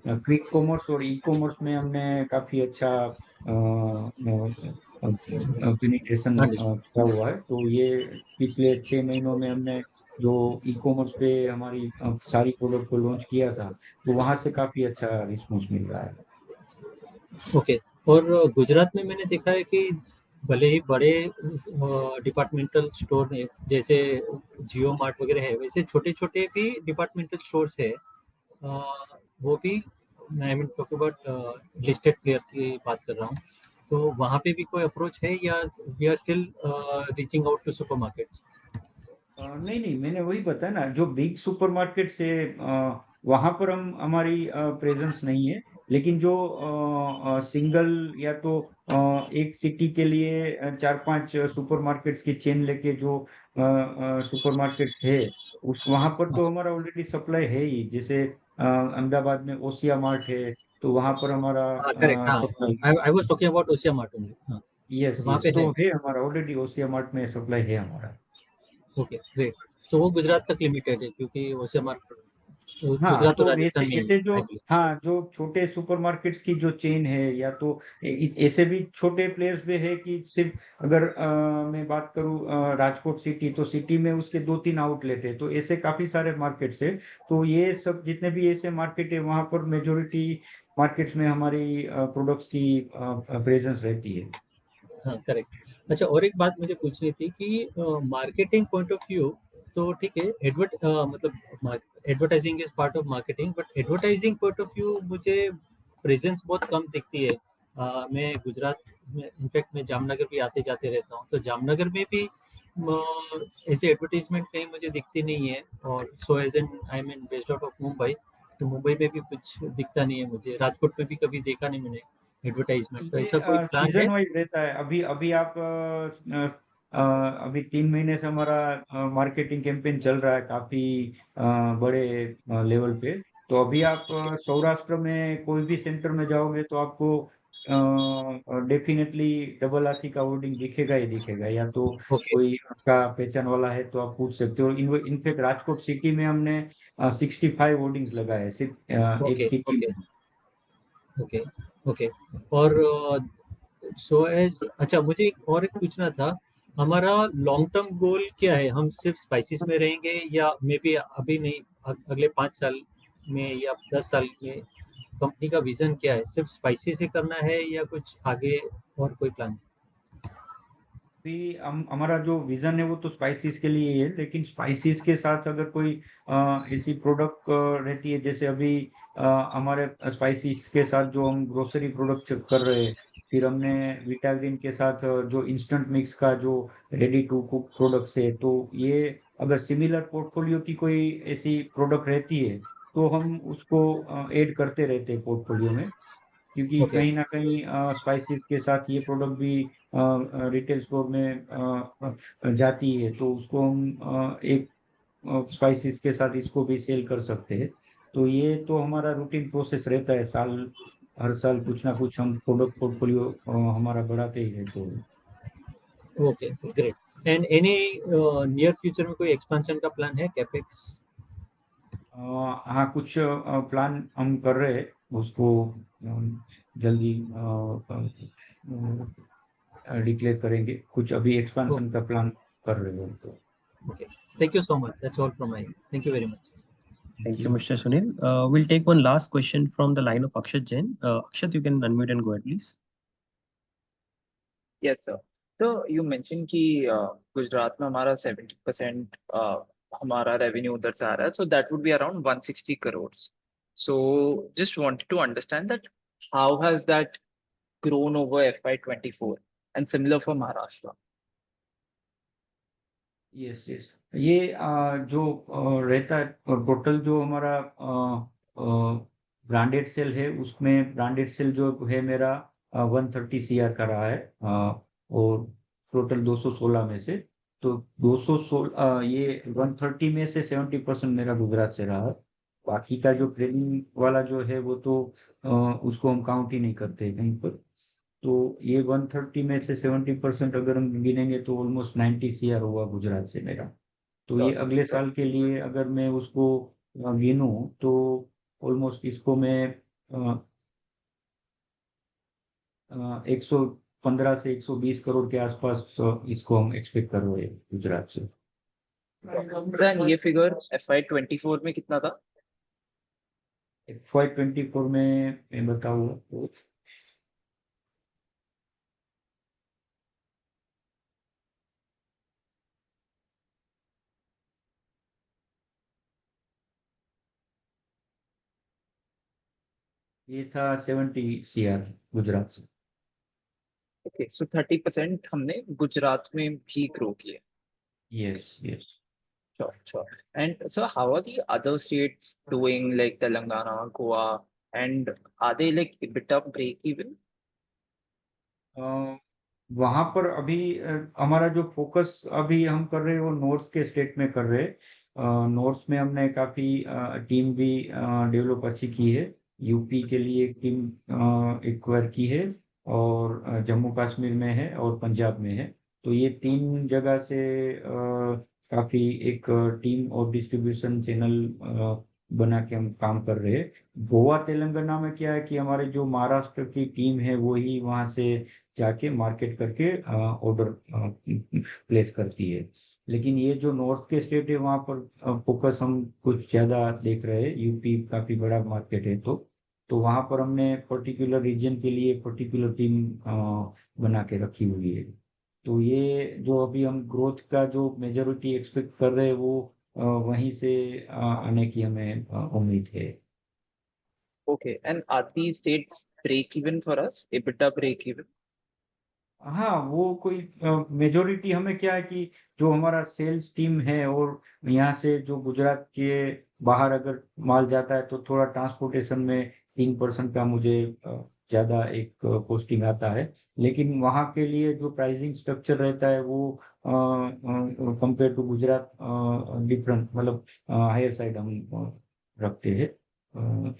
क्विक कॉमर्स और ई कॉमर्स में हमने काफी अच्छा पेनिट्रेशन अंडरस्टूड। किया हुआ है। तो ये पिछले 6 महीनों में हमने जो ई कॉमर्स पे हमारी सारी प्रोडक्ट को लॉन्च किया था, तो वहां से काफी अच्छा रिस्पॉन्स मिल रहा है। ओके। और गुजरात में मैंने देखा है कि भले ही बड़े डिपार्टमेंटल स्टोर हैं जैसे जियो मार्ट वगैरह है, वैसे छोटे छोटे भी डिपार्टमेंटल स्टोर्स है। वो भी I mean talk about listed player की बात कर रहा हूँ। तो वहाँ पे भी कोई अप्रोच है या we are still reaching out to supermarkets? नहीं नहीं, मैंने वही बताया ना, जो बिग सुपरमार्केट से वहां पर हमारी प्रेजेंस नहीं है। लेकिन जो सिंगल या तो एक सिटी के लिए 4-5 सुपरमार्केट्स की चेन लेके जो सुपरमार्केट्स है, उस वहां पर तो हमारा ऑलरेडी सप्लाई है ही। जैसे अहमदाबाद में ओसिया मार्ट है, तो वहां पर हमारा हाँ करेक्ट, हाँ supply. I was talking about Osian mart only. हाँ, यस तो वहाँ यस, पे तो है। है हमारा ऑलरेडी ओसिया मार्ट में सप्लाई है हमारा। Okay great. तो वो गुजरात तक लिमिटेड है क्योंकि ओसिया मार्ट हाँ, गुजरात और तो ऐसे राजस्थान में ऐसे जो, आई बिलीव। हाँ, जो छोटे सुपरमार्केट्स की जो चेन है, या तो ऐसे भी छोटे प्लेयर्स भी है कि सिर्फ अगर मैं बात करूँ राजकोट सिटी, तो सिटी में उसके 2-3 आउटलेट है। तो ऐसे काफी सारे मार्केट्स है। तो ये सब जितने भी ऐसे मार्केट है, वहां पर मेजोरिटी मार्केट्स में हमारी प्रोडक्ट्स की प्रेजेंस रहती है। हाँ करेक्ट। अच्छा, और एक बात मुझे पूछनी थी कि मार्केटिंग पॉइंट ऑफ व्यू तो ठीक है, मतलब advertising is part of marketing, but advertising point of view मुझे प्रेजेंस बहुत कम दिखती है। मैं गुजरात में इनफैक्ट मैं जामनगर भी आते जाते रहता हूँ, तो जामनगर में भी ऐसे एडवर्टाइजमेंट कहीं मुझे दिखती नहीं है। और so as an I mean based out of Mumbai, तो मुंबई में भी कुछ दिखता नहीं है मुझे, राजकोट में भी कभी देखा नहीं मैंने एडवर्टाइजमेंट। तो ये ऐसा कोई प्लान है? सीजन वाइज रहता है। अभी अभी आप अभी 3 महीने से हमारा मार्केटिंग कैंपेन चल रहा है काफी बड़े लेवल पे। तो अभी आप सौराष्ट्र में कोई भी सेंटर में जाओगे, तो आपको डेफिनेटली डबल हाथी का होर्डिंग दिखेगा ही दिखेगा। या तो ओके कोई आपका पहचान वाला है तो आप पूछ सकते हो। इनफेक्ट राजकोट सिटी में हमने 65 होर्डिंग्स लगाए हैं, सिर्फ एक ओके सिटी ओके में। Okay okay. और सो एज अच्छा, मुझे और एक पूछना था, हमारा लॉन्ग टर्म गोल क्या है? हम सिर्फ स्पाइसेस में रहेंगे या मे बी अभी नहीं, अगले 5 साल में या 10 साल में कंपनी का विजन क्या है? सिर्फ स्पाइसेस ही करना है या कुछ आगे और कोई प्लान? भी हम, हमारा जो विजन है वो तो स्पाइसेस के लिए ही है। लेकिन स्पाइसेस के साथ अगर कोई ऐसी प्रोडक्ट रहती है, जैसे अभी हमारे स्पाइसेस के साथ जो हम ग्रोसरी प्रोडक्ट कर रहे हैं, फिर हमने विटाग्रीन के साथ जो इंस्टेंट मिक्स का जो रेडी टू कुक प्रोडक्ट्स है, तो ये अगर सिमिलर पोर्टफोलियो की कोई ऐसी प्रोडक्ट रहती है, तो हम उसको ऐड करते रहते हैं पोर्टफोलियो में। क्योंकि ओके कहीं ना कहीं स्पाइसेस के साथ ये प्रोडक्ट भी रिटेल स्टोर में जाती है, तो उसको हम एक स्पाइसेस के साथ इसको भी सेल कर सकते हैं। तो ये तो हमारा रूटीन प्रोसेस रहता है, हर साल कुछ ना कुछ हम प्रोडक्ट पोर्टफोलियो हमारा बढ़ाते ही रहते हैं। Okay great. And any near future में कोई एक्सपेंशन का प्लान है, कैपेक्स? हाँ, कुछ प्लान हम कर रहे हैं, उसको जल्दी डिक्लेयर करेंगे। कुछ अभी एक्सपेंशन का प्लान कर रहे हो तो। Okay, thank you so much, that's all from my, thank you very much. Thank you, Mr. Sunil. We'll take one last question from the line of Akshat Jain. Akshat, you can unmute and go ahead, please. Yes, sir. So you mentioned कि गुजरात में हमारा 70% हमारा revenue उधर से आ रहा है, so that would be around 160 crores. So just wanted to understand that how has that grown over FY24 and similar for Maharashtra? Yes yes, ये जो रहता है टोटल जो हमारा ब्रांडेड सेल है, उसमें ब्रांडेड सेल जो है मेरा 130 CR का रहा है। और टोटल 216 में से, तो 216 ये 130 में से 70% मेरा गुजरात से रहा है। बाकी का जो ट्रेनिंग वाला जो है वो तो उसको हम काउंट ही नहीं करते कहीं पर। तो ये 130 में से 70% अगर हम गिनेंगे तो ऑलमोस्ट 90 CR हुआ गुजरात से मेरा। तो ये अगले साल के लिए अगर मैं उसको गिनूं तो ऑलमोस्ट इसको मैं 115 से 120 करोड़ के आसपास इसको हम एक्सपेक्ट कर रहे हैं गुजरात से। Then ये फिगर FY24 में कितना था? FY24 में मैं बताऊँ तो ये था 70 CR गुजरात से। Okay, so 30% हमने गुजरात में भी ग्रो किया। Yes yes. Sure. And so how are the other states doing, like Telangana, Goa, and are they like EBITDA break even? वहां पर अभी हमारा जो फोकस अभी हम कर रहे हैं वो नॉर्थ के स्टेट में कर रहे हैं। नॉर्थ में हमने काफी टीम भी डेवलप अच्छी की है। यूपी के लिए एक टीम एक्वायर की है और जम्मू कश्मीर में है और पंजाब में है। तो ये 3 जगह से काफी एक टीम और डिस्ट्रीब्यूशन चैनल बना के हम काम कर रहे हैं। गोवा तेलंगाना में क्या है कि हमारे जो महाराष्ट्र की टीम है वो ही वहां से जाके मार्केट करके ऑर्डर प्लेस करती है। लेकिन ये जो नॉर्थ के स्टेट है वहां पर फोकस हम कुछ ज्यादा देख रहे हैं। यूपी काफी बड़ा मार्केट है तो वहां पर हमने पर्टिकुलर रीजन के लिए पर्टिकुलर टीम बना के रखी हुई है। तो ये जो अभी हम ग्रोथ का जो मेजोरिटी एक्सपेक्ट कर रहे हैं वो वहीं से आने की हमें उम्मीद है। Okay, and are these states break even for us? EBITDA break even? हाँ वो कोई मेजोरिटी हमें क्या है कि जो हमारा सेल्स टीम है और यहाँ से जो गुजरात के बाहर अगर माल जाता है तो थोड़ा ट्रांसपोर्टेशन में 3% का मुझे ज्यादा एक पोस्टिंग आता है। लेकिन वहाँ के लिए जो प्राइसिंग स्ट्रक्चर रहता है वो कंपेयर टू गुजरात डिफरेंट मतलब हायर साइड हम रखते हैं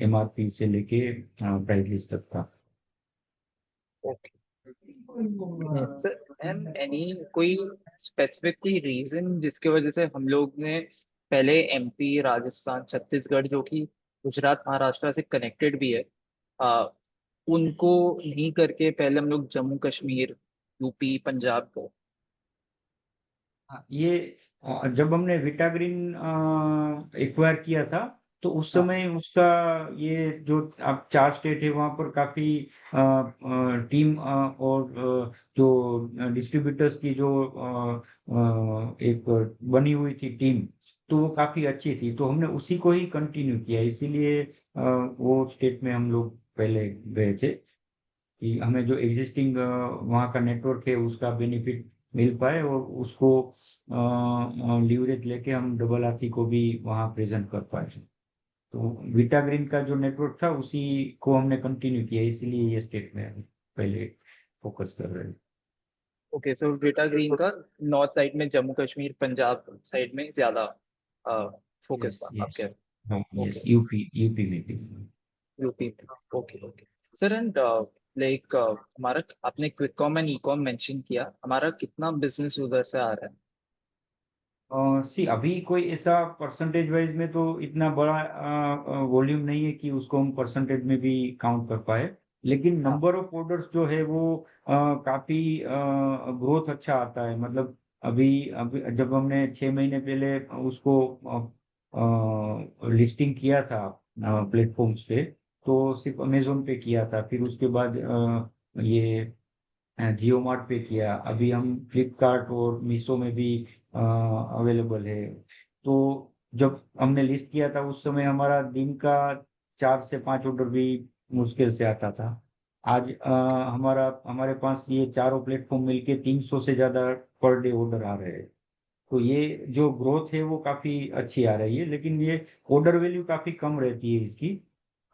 MRP से लेके प्राइस लिस्ट तक का। Okay. Sir, and any कोई specific कोई reason जिसके वजह से हम लोग ने पहले MP, राजस्थान, छत्तीसगढ़ जो कि गुजरात महाराष्ट्र से कनेक्टेड भी है, उनको नहीं करके पहले हम लोग जम्मू कश्मीर, यूपी, पंजाब को। हाँ, ये जब हमने विटाग्रीन एक्वायर किया था तो उस हाँ। समय उसका ये जो अब 4 स्टेट है वहां पर काफी टीम और जो डिस्ट्रीब्यूटर्स की जो एक बनी हुई थी टीम तो वो काफी अच्छी थी। तो हमने उसी को ही कंटिन्यू किया इसीलिए वो स्टेट में हम लोग पहले गए थे कि हमें जो एग्जिस्टिंग वहाँ का नेटवर्क है उसका बेनिफिट मिल पाए और उसको लीवरेज लेके हम डबल हाथी को भी वहाँ प्रेजेंट कर पाए। तो विटा ग्रीन का जो नेटवर्क था उसी को हमने कंटिन्यू किया इसीलिए ये स्टेट में हम पहले फोकस कर रहे हैं। ओके, सो विटा ग्रीन का नॉर्थ साइड में जम्मू कश्मीर, पंजाब साइड में ज्यादा फोकस यस था यस। आपके। हाँ यस ओके, यूपी में भी। UP. Okay sir, and like हमारा आपने quick com and e com mention किया, हमारा कितना बिजनेस उधर से आ रहा है? सी अभी कोई ऐसा परसेंटेज वाइज में तो इतना बड़ा वॉल्यूम नहीं है कि उसको हम परसेंटेज में भी काउंट कर पाए। लेकिन हाँ। नंबर ऑफ ऑर्डर्स जो है वो काफी ग्रोथ अच्छा आता है। मतलब अभी जब हमने 6 महीने पहले उसको लिस्टिंग किया था प्लेटफॉर्म्स पे तो सिर्फ अमेजोन पे किया था। फिर उसके बाद ये जियो मार्ट पे किया। अभी हम फ्लिपकार्ट और मीशो में भी अवेलेबल है। तो जब हमने लिस्ट किया था उस समय हमारा दिन का 4 से 5 ऑर्डर भी मुश्किल से आता था। आज हमारे पास ये चारों प्लेटफॉर्म मिलके 300 से ज्यादा पर डे ऑर्डर आ रहे हैं। तो ये जो ग्रोथ है वो काफी अच्छी आ रही है। लेकिन ये ऑर्डर वैल्यू काफी कम रहती है इसकी।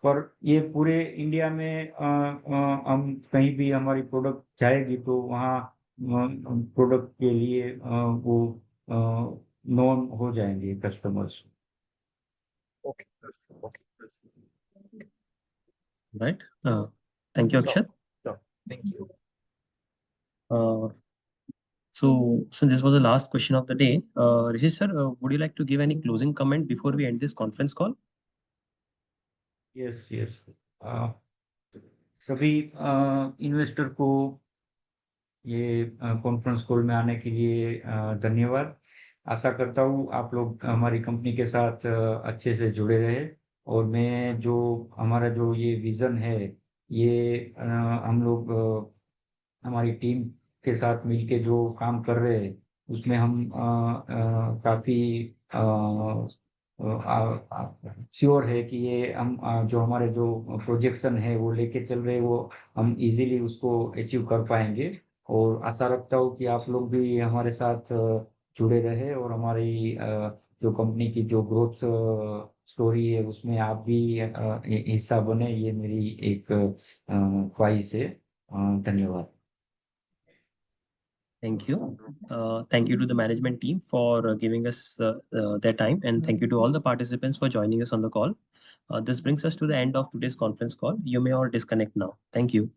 पर ये पूरे इंडिया में हम कहीं भी हमारी प्रोडक्ट जाएगी तो वहाँ प्रोडक्ट के लिए वो नोन हो जाएंगे customers. Okay, Right. Thank you, Akshat. Sure. Thank you. So since this was the last question of the day, Rishi sir, would you like to give any closing comment before we end this conference call? Yes yes सभी investor को ये conference call में आने के लिए धन्यवाद। आशा करता हूँ आप लोग हमारी कंपनी के साथ अच्छे से जुड़े रहे, और मैं जो हमारा जो ये विजन है ये हम लोग हमारी टीम के साथ मिलके जो काम कर रहे हैं उसमें हम काफी श्योर है कि ये हम जो हमारे जो प्रोजेक्शन है वो लेके चल रहे हैं वो हम इजीली उसको अचीव कर पाएंगे। और आशा रखता हूँ कि आप लोग भी हमारे साथ जुड़े रहे और हमारी जो कंपनी की जो ग्रोथ स्टोरी है उसमें आप भी हिस्सा बने, ये मेरी एक ख्वाहिश है। धन्यवाद। Thank you. Thank you to the management team for giving us their time, and thank you to all the participants for joining us on the call. This brings us to the end of today's conference call. You may all disconnect now. Thank you.